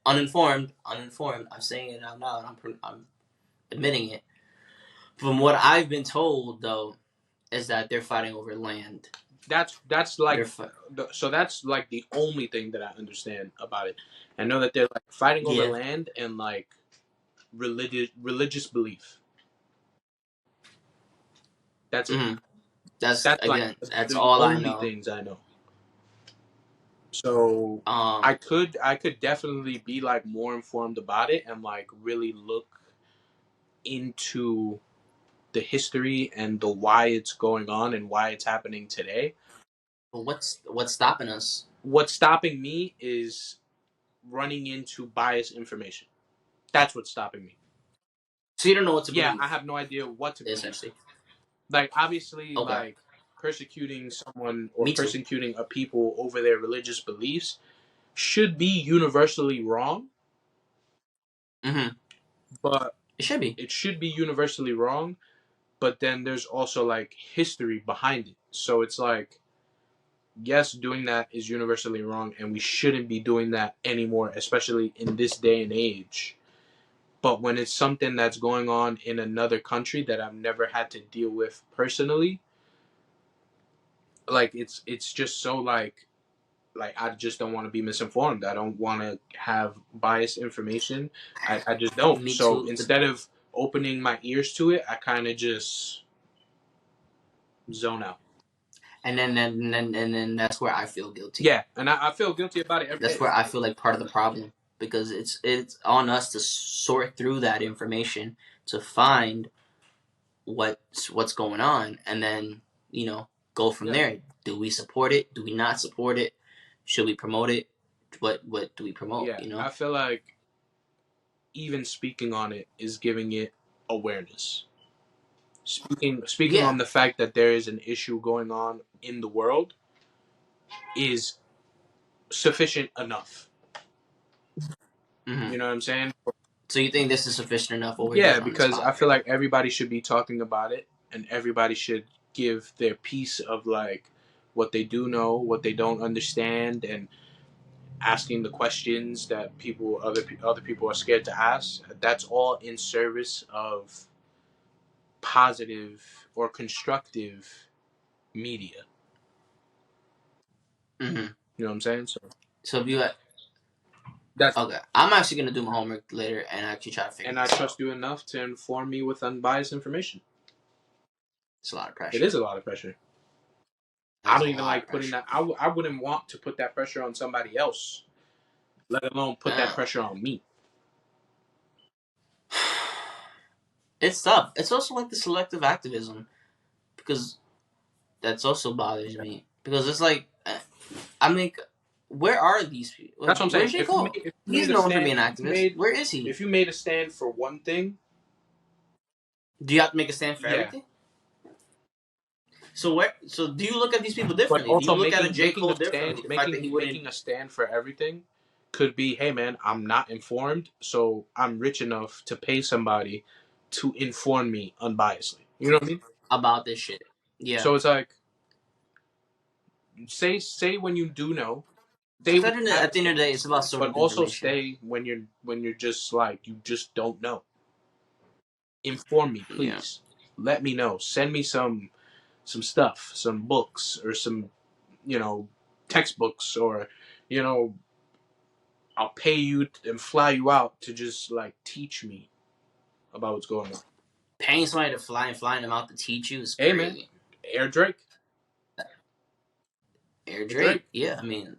uninformed. I'm saying it out loud. I'm admitting it. From what I've been told, though, is that they're fighting over land. That's They're like so that's like the only thing that I understand about it. I know that they're like fighting over yeah. land and like religious belief. That's it. hmm That's That's like again. That's the all I only know. things I know. So Um, I could definitely be like more informed about it and like really look into the history and the why it's going on and why it's happening today. but what's stopping us? What's stopping me is running into biased information. That's what's stopping me. So you don't know what to Yeah, believe, I have no idea what to believe. essentially. Like obviously Okay. like persecuting someone or Me too. persecuting a people over their religious beliefs should be universally wrong, hmm but It should be. it should be universally wrong, but then there's also like history behind it. So it's like yes, doing that is universally wrong and we shouldn't be doing that anymore, especially in this day and age. But when it's something that's going on in another country that I've never had to deal with personally, like it's just so like I just don't want to be misinformed. I don't want to have biased information. I just don't. Me So too. instead of opening my ears to it, I kind of just zone out. And then that's where I feel guilty. Yeah, and I feel guilty about it every That's day. where I feel like part of the problem, because it's on us to sort through that information to find what's going on, and then go from Yeah, there. Do we support it? Do we not support it? Should we promote it? What do we promote? yeah. I feel like even speaking on it is giving it awareness. Speaking Yeah. on the fact that there is an issue going on in the world is sufficient enough. hmm You know what I'm saying? So you think this is sufficient enough? What we're Yeah, doing on this because I pod? feel like everybody should be talking about it and everybody should give their piece of like what they do know, what they don't understand, and asking the questions that other people are scared to ask. That's all in service of positive or constructive media. hmm You know what I'm saying? So So if you that's okay, I'm actually gonna do my homework later and actually try to figure and I this out. trust you enough to inform me with unbiased information. It's a lot of It pressure. is a lot of pressure. I That's a don't even lot like of putting pressure. that. I wouldn't want to put that pressure on somebody else, let alone put that Uh, pressure on me. it's tough. It's also like the selective activism, because that's also bothers Yeah. me, because it's like I mean, where are these people? That's Like, what I'm saying. where's J. Cole? If you He's made a known for stand, being an activist. Where is he? if you made a stand for one thing, Do you have to make a stand for yeah. everything? So where? So do you look at these people But differently? Do you also look at a J. Cole differently? The fact that he wouldn't making a stand for everything could be, hey man, I'm not informed, so I'm rich enough to pay somebody to inform me unbiasedly. You know what I mean? about this shit. Yeah. So it's like say when you do know, say Because when you have at a the end of the day, stance, it's about but sorting through also information. stay when you're just like you just don't know. Inform me, Yeah. please. Let me know. Send me some stuff, some books or some you know textbooks or you know I'll pay you and fly you out to just like teach me about what's going on. Paying somebody to fly and flying them out to teach you is Hey man, crazy. Air Drake, Air Air Drake, Drake. Yeah, I mean,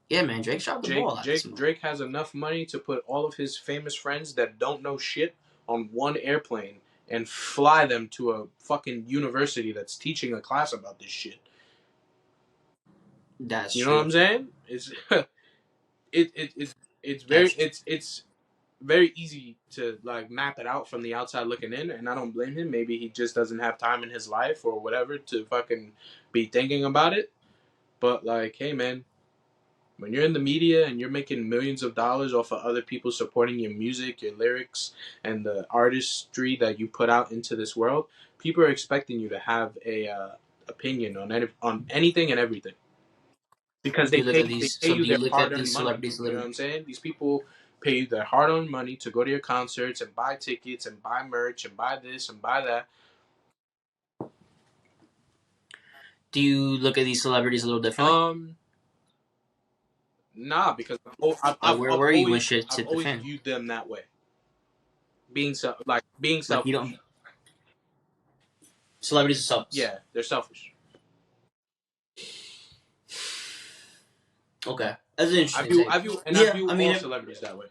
yeah, man. Drake shot the ball out this month. Drake has enough money to put all of his famous friends that don't know shit on one airplane and fly them to a fucking university that's teaching a class about this shit. That's You know what true. I'm saying? It's it's That's very true. it's very easy to like map it out from the outside looking in, and I don't blame him. Maybe he just doesn't have time in his life or whatever to fucking be thinking about it. But like, hey man, when you're in the media and you're making millions of dollars off of other people supporting your music, your lyrics, and the artistry that you put out into this world, people are expecting you to have a opinion on anything and everything because Do you look at they these? pay So you do you their look hard at earned these money. celebrities You know what living? I'm saying? These people pay their hard-earned money to go to your concerts and buy tickets and buy merch and buy this and buy that. Do you look at these celebrities a little differently? Nah, because Like, where were you when shit I've hit the always fan? viewed them that way, being Like, you selfish. don't. Celebrities are selfish. Yeah, they're selfish. Okay, that's an interesting take. I view I mean, all celebrities that way.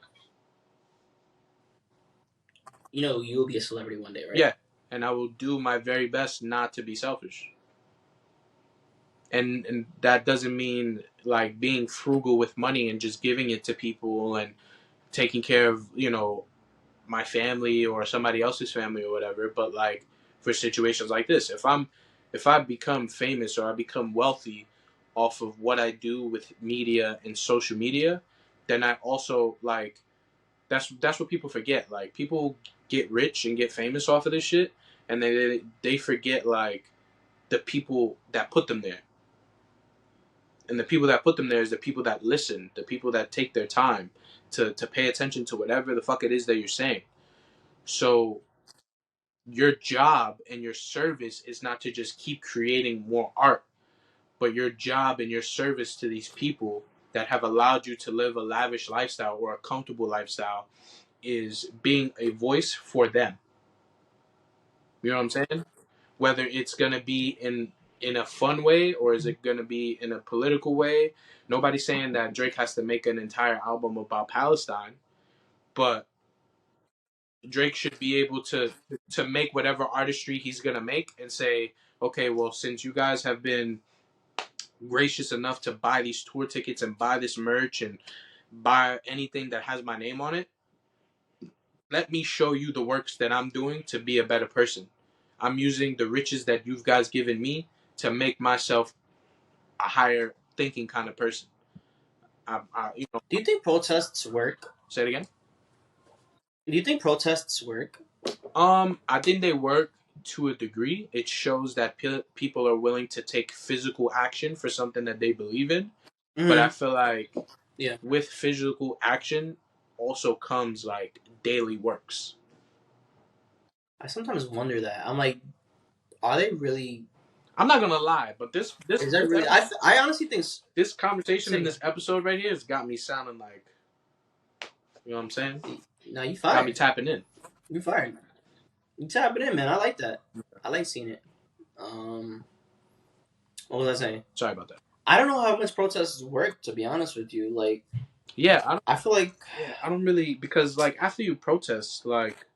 you'll be a celebrity one day, right? Yeah, and I will do my very best not to be selfish. And that doesn't mean like being frugal with money and just giving it to people and taking care of my family or somebody else's family or whatever. But like for situations like this, if I become famous or I become wealthy off of what I do with media and social media, then I also like that's what people forget. Like people get rich and get famous off of this shit, and they forget like the people that put them there. And the people that put them there is the people that listen, the people that take their time to pay attention to whatever the fuck it is that you're saying. So your job and your service is not to just keep creating more art, but your job and your service to these people that have allowed you to live a lavish lifestyle or a comfortable lifestyle is being a voice for them. You know what I'm saying? Whether it's gonna be in a fun way or is it gonna be in a political way. Nobody's saying that Drake has to make an entire album about Palestine, but Drake should be able to make whatever artistry he's gonna make and say, okay, well, since you guys have been gracious enough to buy these tour tickets and buy this merch and buy anything that has my name on it, let me show you the works that I'm doing to be a better person. I'm using the riches that you guys given me to make myself a higher thinking kind of person. Do you think protests work? Say it again. Do you think protests work? I think they work to a degree. It shows that people are willing to take physical action for something that they believe in. Mm-hmm. But I feel like Yeah. with physical action also comes like daily works. I sometimes wonder that. I'm like, are they really? I'm not gonna lie, but this Is that really? I honestly think this conversation in Say this episode right here has got me sounding like, you know what I'm saying? no, you Got me fired. tapping in. You fired. You tapping in, man. I like that. I like seeing it. What was I saying? Sorry about that. I don't know how much protests work, to be honest with you. Like, Yeah, I feel like I don't really, because like after you protest, like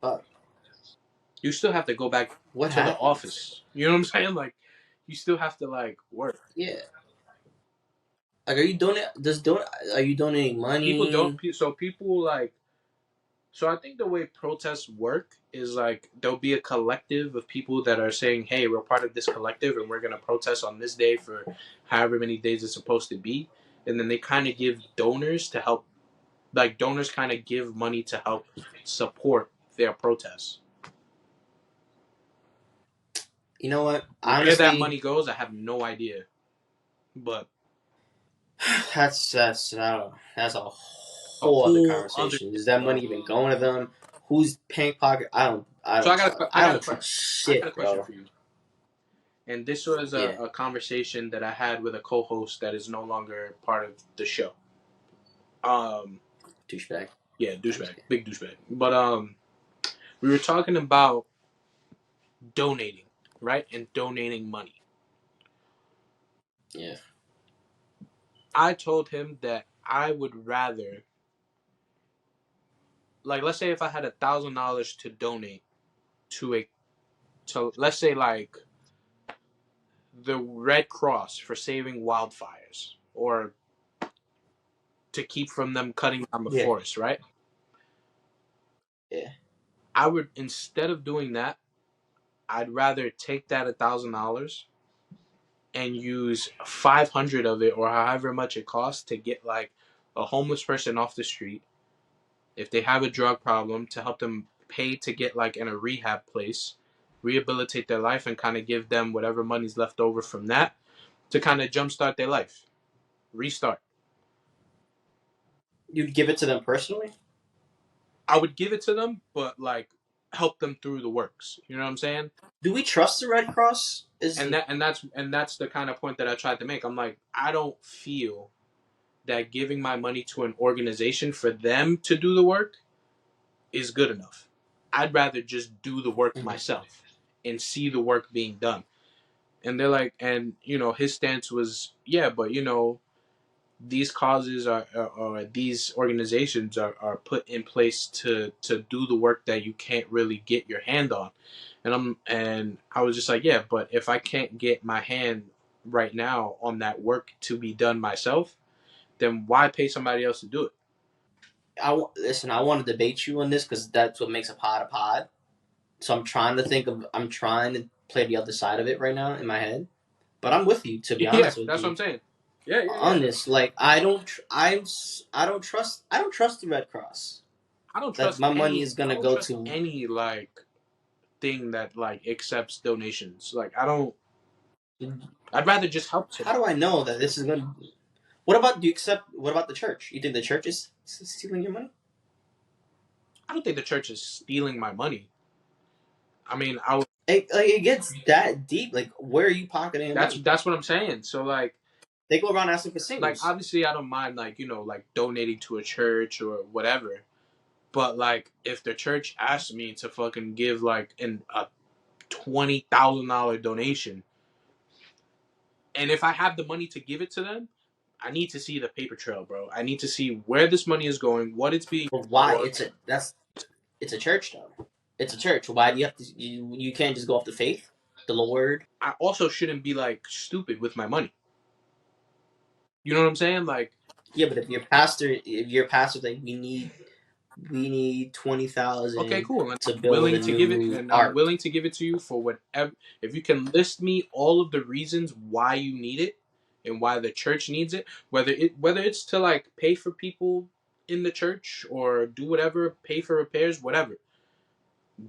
you still have to go back what to happens? the office. You know what I'm saying? Like you still have to like work. Yeah. Like, are you donating? Are you donating money? People don't. So people like. So I think the way protests work is like there'll be a collective of people that are saying, "Hey, we're part of this collective, and we're gonna protest on this day for however many days it's supposed to be." And then they kind of give donors to help. Like donors kind of give money to help support their protests. You know what? Where Honestly, that money goes, I have no idea. But that's a whole other conversation. Is that money even going to them? Who's paying pocket? I don't trust shit, I got a bro. question for you. And this was a conversation that I had with a co-host that is no longer part of the show. Douchebag. Yeah, douchebag, big douchebag. But we were talking about donating, right, and donating money. Yeah. I told him that I would rather, like, let's say if I had $1,000 to donate to let's say like the Red Cross for saving wildfires or to keep from them cutting down the forest, right? Yeah. I would, instead of doing that, I'd rather take that $1,000 and use 500 of it or however much it costs to get like a homeless person off the street if they have a drug problem, to help them pay to get like in a rehab place, rehabilitate their life, and kind of give them whatever money's left over from that to kind of jumpstart their life, restart. You'd give it to them personally? I would give it to them, but like help them through the works. You know what I'm saying? Do we trust the Red Cross? And that's the kind of point that I tried to make. I'm like, I don't feel that giving my money to an organization for them to do the work is good enough. I'd rather just do the work Mhm. myself and see the work being done. And they're like, and his stance was, yeah, but these causes or these organizations are put in place to do the work that you can't really get your hand on. And I was just like, yeah, but if I can't get my hand right now on that work to be done myself, then why pay somebody else to do it? Listen, I want to debate you on this because that's what makes a pod a pod. So I'm trying to play the other side of it right now in my head. But I'm with you, to be Yeah, honest with that's what you, I'm saying. Yeah. on this. Like, I don't trust the Red Cross. That my money is I gonna don't go trust to. any like thing that like accepts donations. Like I don't. I'd rather just help How somebody. do I know that this is gonna? What about do you accept? What about the church? You think the church is stealing your money? I don't think the church is stealing my money. I mean, It gets that deep. Like, where are you pocketing your money? that's what I'm saying. So They go around asking for like singles. obviously I don't mind like like donating to a church or whatever. But like if the church asks me to fucking give like a $20,000 donation, and if I have the money to give it to them, I need to see the paper trail, bro. I need to see where this money is going, what it's being But why? for. It's a church though. It's a church. Why do you have to? You can't just go off the faith, the Lord. I also shouldn't be like stupid with my money. You know what I'm saying? Like, Yeah, but if your pastor, like we need okay, 20,000 cool. And to build a new I'm ark. willing to give it to you for whatever. If you can list me all of the reasons why you need it and why the church needs it, whether it's to like pay for people in the church or do whatever, pay for repairs, whatever.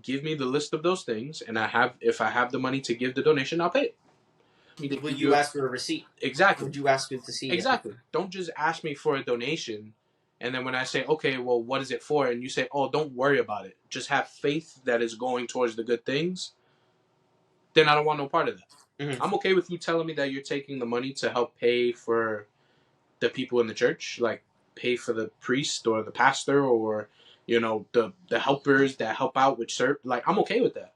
Give me the list of those things, and if I have the money to give the donation, I'll pay it. Me to Would give you you ask for a receipt? exactly. Would you ask to see if Exactly. Don't just ask me for a donation, and then when I say, okay, well, what is it for? And you say, oh, don't worry about it. Just have faith that it's going towards the good things. Then I don't want no part of that. Mhm. I'm okay with you telling me that you're taking the money to help pay for the people in the church, like pay for the priest or the pastor or the helpers that help out with serve. Like I'm okay with that.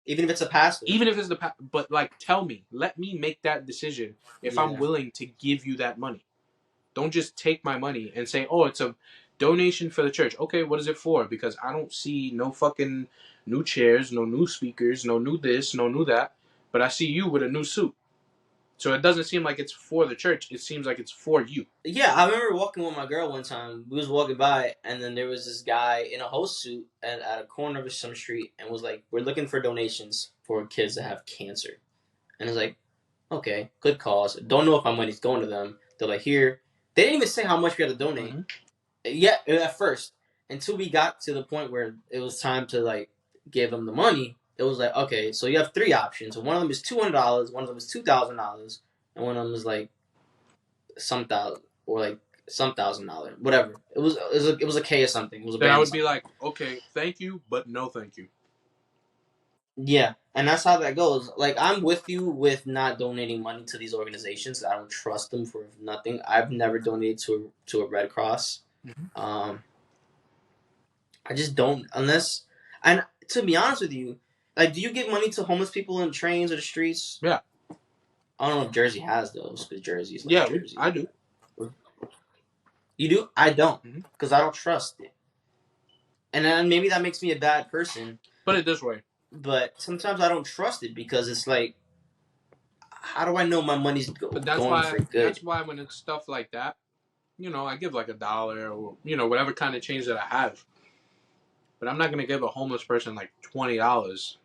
even if it's a pastor. Even if it's but like tell me, let me make that decision if I'm Yeah. willing to give you that money. Don't just take my money and say, "Oh, it's a donation for the church." Okay, what is it for? Because I don't see no fucking new chairs, no new speakers, no new this, no new that. But I see you with a new suit. So it doesn't seem like it's for the church. It seems like it's for you. Yeah, I remember walking with my girl one time. We was walking by, and then there was this guy in a host suit at a corner of some street, and was like, "We're looking for donations for kids that have cancer." And it's like, okay, good cause. Don't know if my money's going to them. They're like, here. They didn't even say how much we had to donate. Mm-hmm. Yeah, at first, until we got to the point where it was time to like give them the money. It was like, okay, so you have three options. One of them is $200, one of them is $2,000, and one of them is like some thousand or like some $1,000, whatever. It was a K or something. It was a Then I band of would be something. like, okay, thank you, but no thank you. Yeah, and that's how that goes. Like, I'm with you with not donating money to these organizations. I don't trust them for nothing. I've never donated to a Red Cross. Mm-hmm. Um, I just don't unless. And to be honest with you, like, do you give money to homeless people in trains or the streets? Yeah, I don't know if Jersey has those because Jersey is like yeah, Jersey. I do. You do? I don't Mm-hmm. because I don't trust it. And then maybe that makes me a bad person. Put it this way. But sometimes I don't trust it because it's like, how do I know my money's But going for good? that's why when it's stuff like that, I give like $1 or whatever kind of change that I have. But I'm not gonna give a homeless person like $20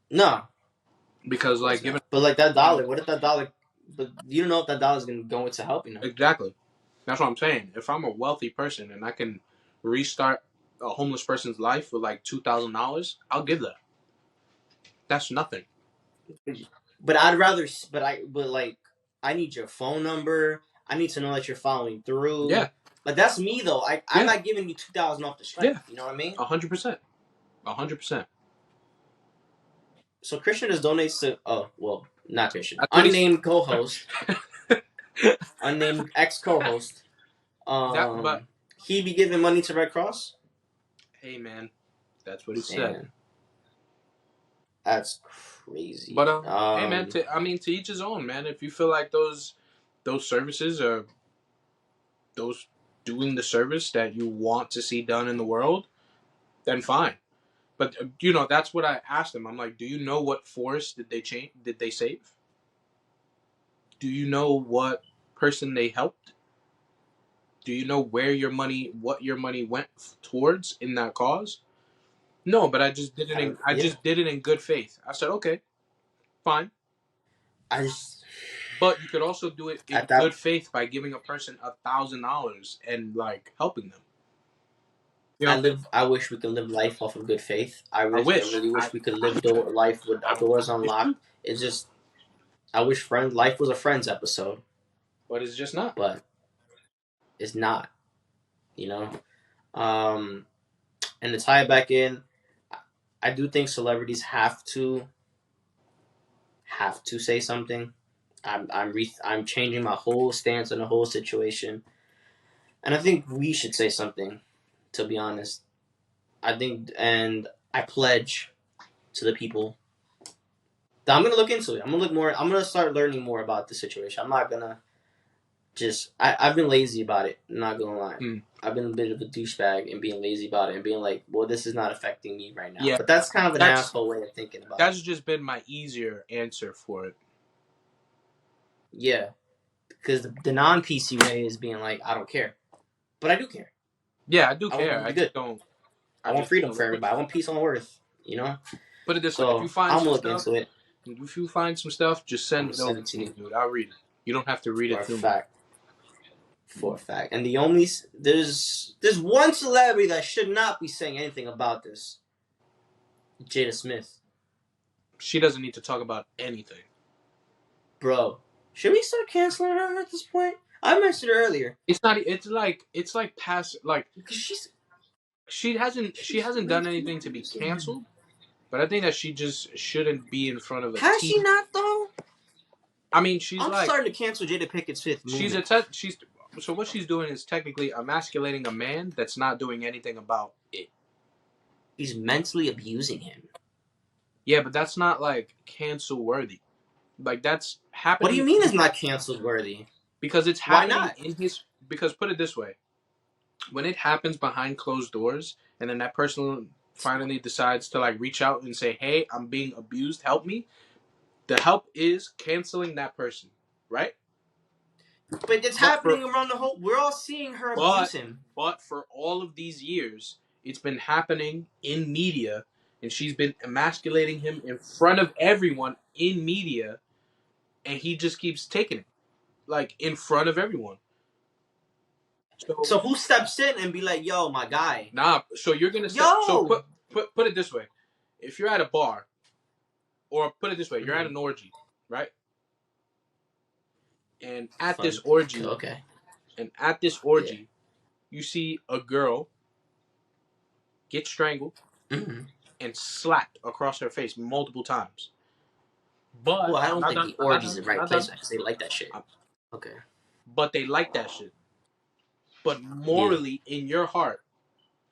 No, of because course like giving not. But like that you know dollar, what if that dollar? But you don't know if that dollar's gonna go into helping them. exactly. That's what I'm saying. If I'm a wealthy person and I can restart a homeless person's life with like $2,000, I'll give that. That's nothing. But I'd rather. But like, I need your phone number. I need to know that you're following through. Yeah. But that's me though. I'm not giving you 2,000 off the strength. Yeah. You know what I mean? 100%. 100%. So Christian just donates to not Christian. That's what Unnamed co-host. Unnamed ex-co-host. but He be giving money to Red Cross. hey man, that's what he said. That's crazy. But hey man, to each his own, man. If you feel like those services are those doing the service that you want to see done in the world, then fine. But that's what I asked them. I'm like, do you know what forest did they save? Do you know what person they helped? Do you know what your money went towards in that cause? No, but I just did it. Just did it in good faith. I said, okay, fine. But you could also do it in good faith by giving a person $1,000 and like helping them. I wish we could live life off of good faith. I really wish we could live life with doors unlocked. It's just, I wish life was a Friends episode. But it's just not. But it's not. And to tie it back in, I do think celebrities have to say something. I'm changing my whole stance on the whole situation, and I think we should say something. To be honest, I think, and I pledge to the people that I'm gonna look into it. I'm gonna start learning more about the situation. I'm not gonna I've been lazy about it. I'm not gonna lie. I've been a bit of a douchebag and being lazy about it and being like, well, this is not affecting me right now. Yeah, but that's kind of an asshole way of thinking about it. That's just been my easier answer for it. Yeah, because the non-PC way is being like, I don't care, but I do care. Yeah, I do care. I just don't. I want freedom for everybody. I want peace on earth. Put it this way: if you find if you find some stuff, just send it over to me, dude. I'll read it. You don't have to read it through me. For a fact. And the only there's one celebrity that should not be saying anything about this. Jada Smith. She doesn't need to talk about anything. Bro, should we start canceling her at this point? I mentioned it earlier. It's not. It's like past like she hasn't done anything to be canceled, but I think that she just shouldn't be in front of a. Has she not though? I mean, I'm starting to cancel Jada Pinkett Smith. So what she's doing is technically emasculating a man that's not doing anything about it. He's mentally abusing him. Yeah, but that's not like cancel worthy. Like that's happening. What do you mean it's not cancel worthy? Because it's happening in his. Because put it this way, when it happens behind closed doors, and then that person finally decides to like reach out and say, "Hey, I'm being abused. Help me." The help is canceling that person, right? But it's happening around the whole. We're all seeing her abuse him. But for all of these years, it's been happening in media, and she's been emasculating him in front of everyone in media, and he just keeps taking it, like in front of everyone. So who steps in and be like, "Yo, my guy"? Nah. So you're gonna so put it this way: if you're at a bar, or put it this way, you're at an orgy, right? And at this orgy, you see a girl get strangled and slapped across her face multiple times. But I don't think the orgy is the right place because they like that shit. Okay. But they like that shit. But morally, in your heart,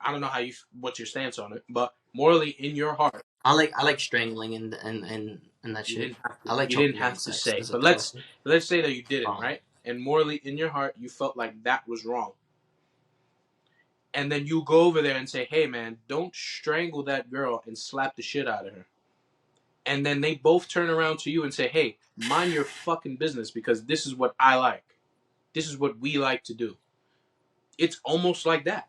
I don't know what's your stance on it, but morally in your heart, I like strangling and that shit. You didn't have to say. But let's say that you didn't, right? And morally in your heart, you felt like that was wrong. And then you go over there and say, "Hey, man, don't strangle that girl and slap the shit out of her." And then they both turn around to you and say, "Hey, mind your fucking business because this is what I like. This is what we like to do." It's almost like that.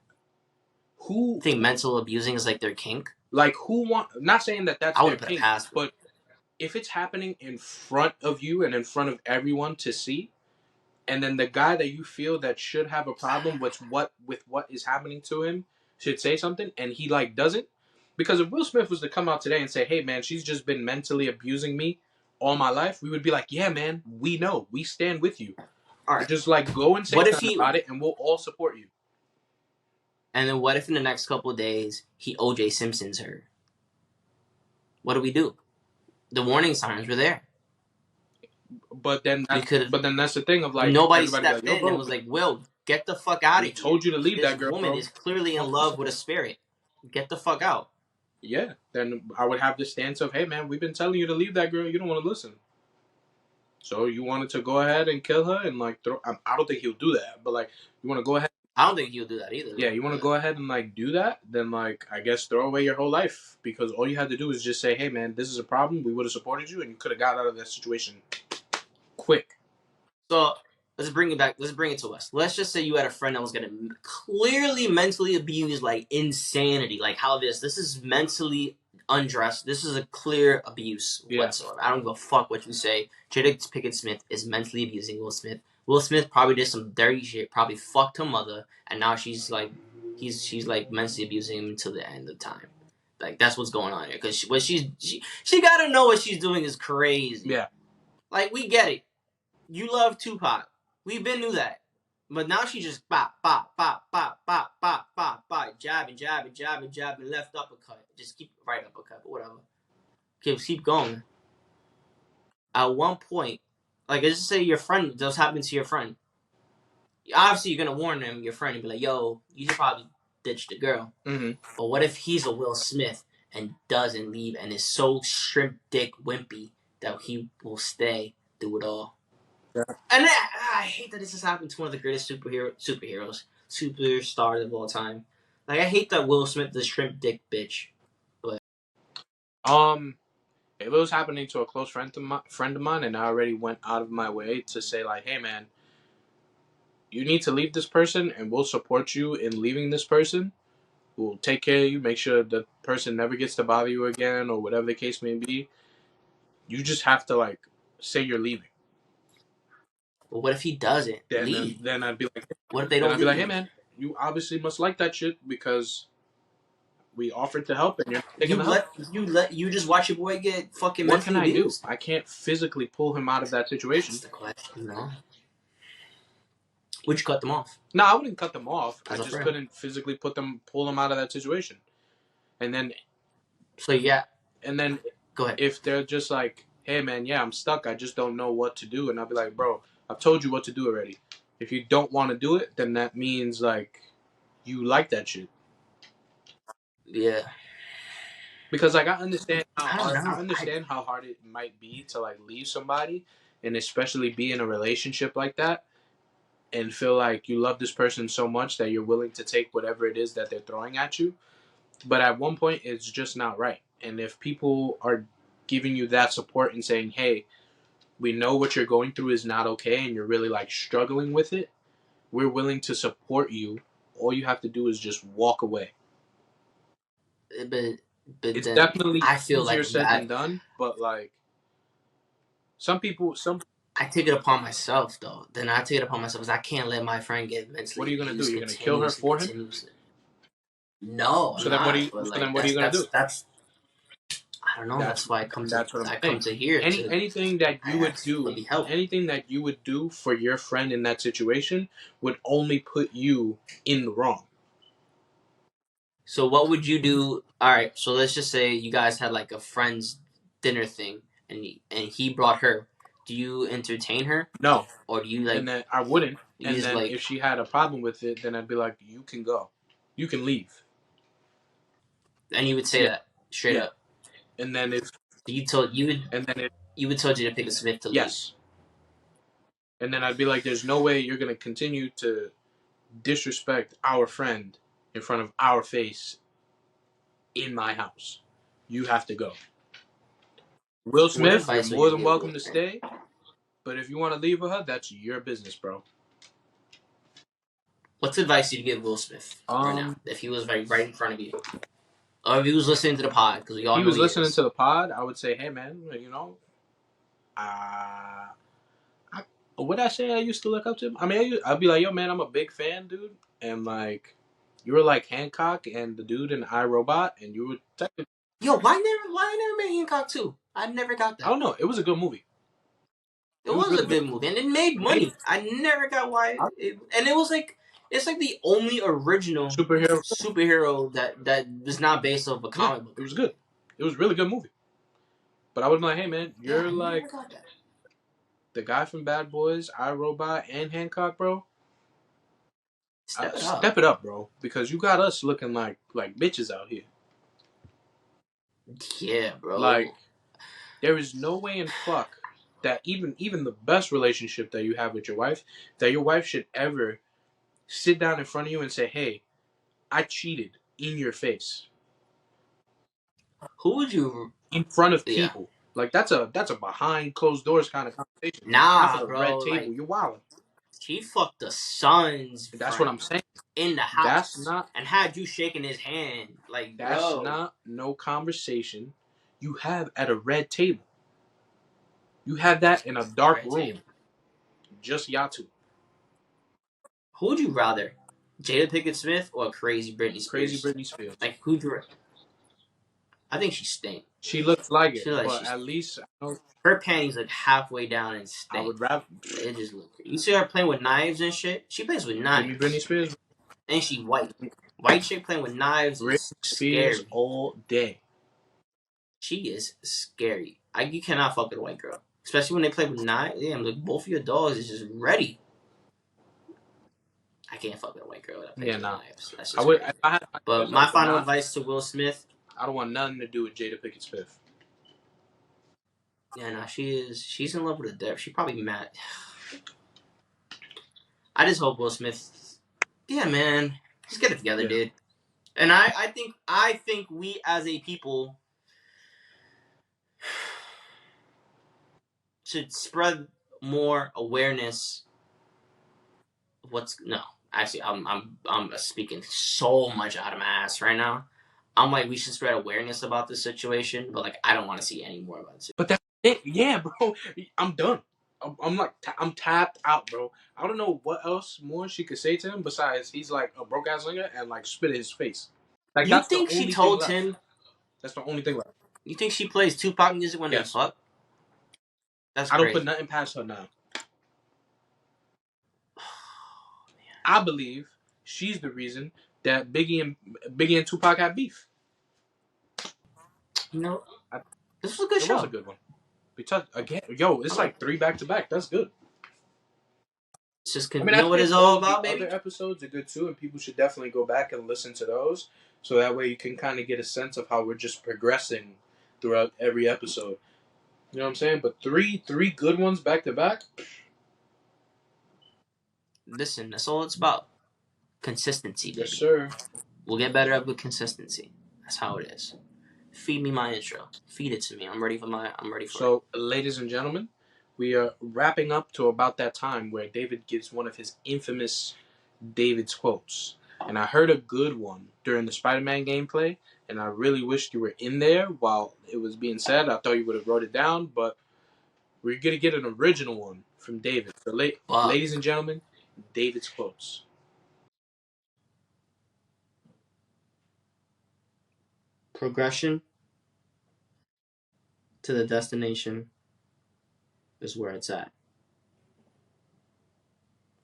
Who think mental abusing is like their kink? Like not saying that that's their kink, but if it's happening in front of you and in front of everyone to see, and then the guy that you feel that should have a problem with what is happening to him should say something, and he like doesn't, because if Will Smith was to come out today and say, "Hey man, she's just been mentally abusing me all my life," we would be like, "Yeah man, we know, we stand with you." All right, just like go and say something about it, and we'll all support you. And then what if in the next couple of days he OJ Simpsons her? What do we do? The warning signs were there. But then We could. but then that's the thing of like Nobody everybody be like, stepped yo, in and bro, was like, "Will, get the fuck out we of here. told you to leave This that girl, woman bro. is clearly in love with a spirit. Get the fuck out." Yeah, then I would have the stance of, hey man, we've been telling you to leave that girl. You don't want to listen. So you wanted to go ahead and kill her and like throw. I don't think he'll do that, but like you want to go ahead. I don't think he'll do that either. Yeah, you want to go ahead and like do that, then like I guess throw away your whole life because all you had to do is just say, hey man, this is a problem. We would have supported you, and you could have got out of that situation quick. So let's bring it back. Let's bring it to us. Let's just say you had a friend that was gonna clearly mentally abuse, like insanity, like how this is mentally undressed. This is a clear abuse whatsoever. I don't give a fuck what you say. Jada Pinkett Smith is mentally abusing Will Smith. Will Smith probably did some dirty shit, probably fucked her mother, and now she's like, she's like mentally abusing him until the end of time. Like that's what's going on here. Because she gotta know what she's doing is crazy. Yeah. Like we get it. You love Tupac. We been knew that. But now she just bop, bop, bop, bop, bop, bop, bop, bop, jabbing, left uppercut. Just keep right uppercut, but whatever. Keep going. At one point, like let's just say your friend does happen to your friend. Obviously, you're gonna warn them, your friend, and be like, "Yo, you should probably ditch the girl." Mm-hmm. But what if he's a Will Smith and doesn't leave and is so shrimp dick wimpy that he will stay through it all? Yeah. And I hate that this has happened to one of the greatest superstars of all time. Like I hate that Will Smith, the shrimp dick bitch. But if it was happening to a close friend of mine, and I already went out of my way to say like, hey man, you need to leave this person, and we'll support you in leaving this person. We'll take care of you, make sure the person never gets to bother you again, or whatever the case may be. You just have to like say you're leaving. But what if he doesn't leave? Then I'd be like, what if they don't leave? I'd be like, hey man, you obviously must like that shit because we offered to help and you're not taking the help. You just watch your boy get fucking What can mentally I do? abused? I can't physically pull him out of that situation. That's the question, no. Would you cut them off? No, I wouldn't cut them off. As I just couldn't physically pull them out of that situation. And then So yeah. And then go ahead. If they're just like, hey man, yeah, I'm stuck, I just don't know what to do, and I'll be like, bro, I've told you what to do already. If you don't want to do it, then that means like you like that shit. Yeah. Because like I understand how hard it might be to like leave somebody, and especially be in a relationship like that, and feel like you love this person so much that you're willing to take whatever it is that they're throwing at you. But at one point, it's just not right. And if people are giving you that support and saying, hey, we know what you're going through is not okay and you're really like struggling with it, we're willing to support you. All you have to do is just walk away. But it's definitely I feel easier like said than done, but like some people I take it upon myself though. Then I take it upon myself because I can't let my friend get mentally. What are you gonna do? You're gonna kill her for him? No. So then what are you gonna do? That's I don't know. That's why I come to here. Anything that you would do, anything that you would do for your friend in that situation would only put you in the wrong. So what would you do? All right. So let's just say you guys had like a friend's dinner thing, and he brought her. Do you entertain her? No. Or do you like? And then I wouldn't. And then like, if she had a problem with it, then I'd be like, you can go, you can leave. And you would say that straight up. And then if you would told Jada Pinkett Smith to leave. Yes. And then I'd be like, there's no way you're gonna continue to disrespect our friend in front of our face in my house. You have to go. Will Smith, you're more than welcome to stay. But if you want to leave with her, that's your business, bro. What's advice you'd give Will Smith right now if he was right in front of you? Or if he was listening to the pod, because we all know he was listening to the pod, I would say, hey man, you know, what I say I used to look up to him? I mean, I'd be like, yo man, I'm a big fan, dude. And like, you were like Hancock and the dude in iRobot, and you were technically... Yo, why never made Hancock 2? I never got that. I don't know. It was a good movie. It was a good movie, and it made money. I never got why. And it was like, It's like the only original superhero that was not based off a comic book. It was good. It was a really good movie. But I would be like, hey man, you're like the guy from Bad Boys, iRobot, and Hancock, bro. Step it up, bro, because you got us looking like bitches out here. Yeah, bro. Like, there is no way in fuck that even the best relationship that you have with your wife should ever sit down in front of you and say, "Hey, I cheated in your face." Who would you in front of people? Like that's a behind closed doors kind of conversation. Nah, Not for the bro. red table. Like, you're wilding. She fucked the son's That's friend what I'm saying. in the house. That's not. And had you shaking his hand. Like, That's bro. not no conversation you have at a red table. You have that in a dark room. Table. Just y'all two. Who would you rather? Jada Pinkett Smith or Crazy Britney Spears? Crazy Britney Spears. Like, who'd you rather? I think she stink. She looks like it, but at least her panties like halfway down and stink. I would rather. It just look. You see her playing with knives and shit. She plays with knives. Britney Spears. And she white. White chick playing with knives is scary. All day. She is scary. You cannot fuck with a white girl, especially when they play with knives. Yeah, I'm like both of your dogs is just ready. I can't fuck with a white girl that plays with knives. That's just crazy. But my final advice to Will Smith. I don't want nothing to do with Jada Pinkett Smith. Yeah, no, she's in love with a depth. She probably mad. I just hope Will Smith. Yeah, man, just get it together, dude. And I think we as a people should spread more awareness. Actually, I'm speaking so much out of my ass right now. I'm like, we should spread awareness about this situation, but like, I don't want to see any more about it. But that's it. Yeah, bro. I'm done. I'm tapped out, bro. I don't know what else more she could say to him besides he's like a broke ass nigga and like spit in his face. Like, you think she told him? That's the only thing left. You think she plays Tupac music when they fuck? That's I don't put nothing past her now. I believe she's the reason that Biggie and Tupac had beef. You know, this was a good show. It was a good one. We touched again. Yo, it's like 3 back to back. That's good. It's just you know what it's all about, baby. Other episodes are good too, and people should definitely go back and listen to those, so that way you can kind of get a sense of how we're just progressing throughout every episode. You know what I'm saying? But three good ones back to back. Listen, that's all it's about. Consistency, baby. Yes, sir. We'll get better at with consistency. That's how it is. Feed me my intro. Feed it to me. I'm ready for it. So, ladies and gentlemen, we are wrapping up to about that time where David gives one of his infamous David's quotes. And I heard a good one during the Spider-Man gameplay, and I really wished you were in there while it was being said. I thought you would have wrote it down, but we're going to get an original one from David. So, ladies and gentlemen, David's quotes. Progression to the destination is where it's at.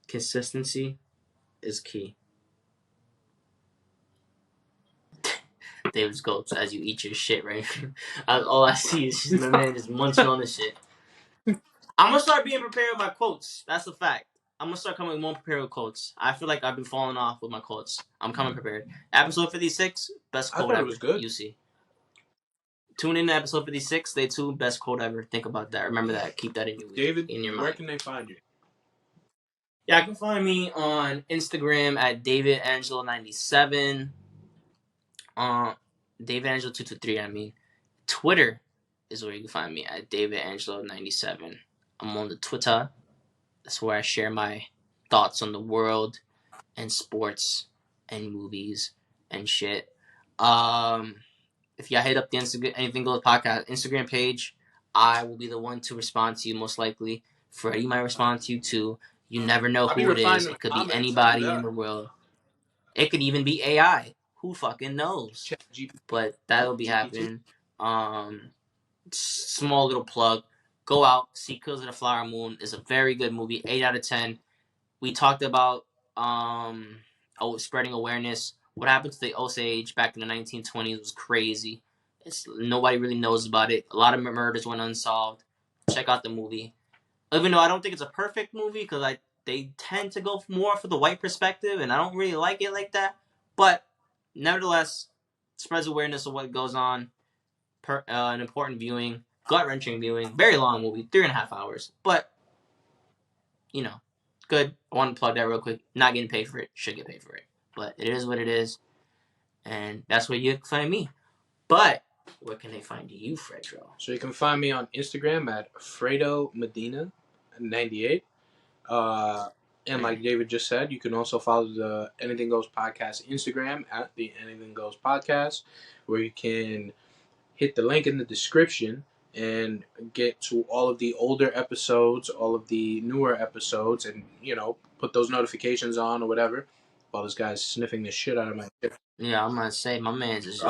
Consistency is key. David's quotes as you eat your shit, right? All I see is just my man just munching on the shit. I'm gonna start being prepared with my quotes. That's a fact. I'm gonna start coming more prepared with quotes. I feel like I've been falling off with my quotes. I'm coming prepared. Episode 56, best quote ever. It was good. You see. Tune in to episode 56. Stay tuned. Best quote ever. Think about that. Remember that. Keep that in your mind. Where can they find you? Yeah, you can find me on Instagram at DavidAngelo97. DavidAngelo223. I mean, Twitter is where you can find me at DavidAngelo97. I'm on the Twitter. That's where I share my thoughts on the world and sports and movies and shit. If y'all hit up the Anything Goes podcast Instagram page, I will be the one to respond to you most likely. Freddy might respond to you too. You never know who it is. It could be anybody in the world. It could even be AI. Who fucking knows? But that'll be happening. Small little plug. Go out, see Kills of the Flower Moon. It's a very good movie. 8 out of 10. We talked about spreading awareness. What happened to the Osage back in the 1920s was crazy. Nobody really knows about it. A lot of murders went unsolved. Check out the movie. Even though I don't think it's a perfect movie because they tend to go more for the white perspective, and I don't really like it like that. But nevertheless, spreads awareness of what goes on. An important viewing, gut wrenching viewing. Very long movie, 3.5 hours. But good. I want to plug that real quick. Not getting paid for it. Should get paid for it. But it is what it is. And that's where you can find me. But where can they find you, Fredro? So you can find me on Instagram at Fredo Medina 98. And like David just said, you can also follow the Anything Goes Podcast Instagram at the Anything Goes Podcast, where you can hit the link in the description and get to all of the older episodes, all of the newer episodes, and put those notifications on or whatever. While this guy's sniffing the shit out of my chip. Yeah, I'm gonna say my man's just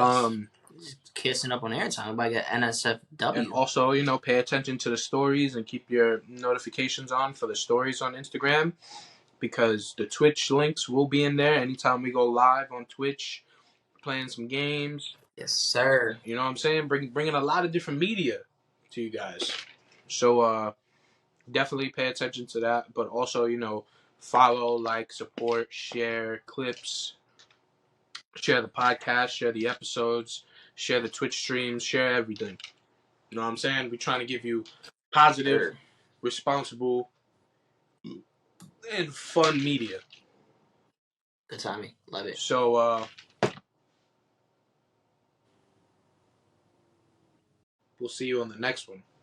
kissing up on airtime. I'm about to get NSFW. And also, pay attention to the stories and keep your notifications on for the stories on Instagram, because the Twitch links will be in there anytime we go live on Twitch, playing some games. Yes, sir. You know what I'm saying? Bringing a lot of different media to you guys. So definitely pay attention to that. But also, follow, like, support, share clips, share the podcast, share the episodes, share the Twitch streams, share everything. You know what I'm saying? We're trying to give you positive, responsible, and fun media. Good timing. Love it. So we'll see you on the next one.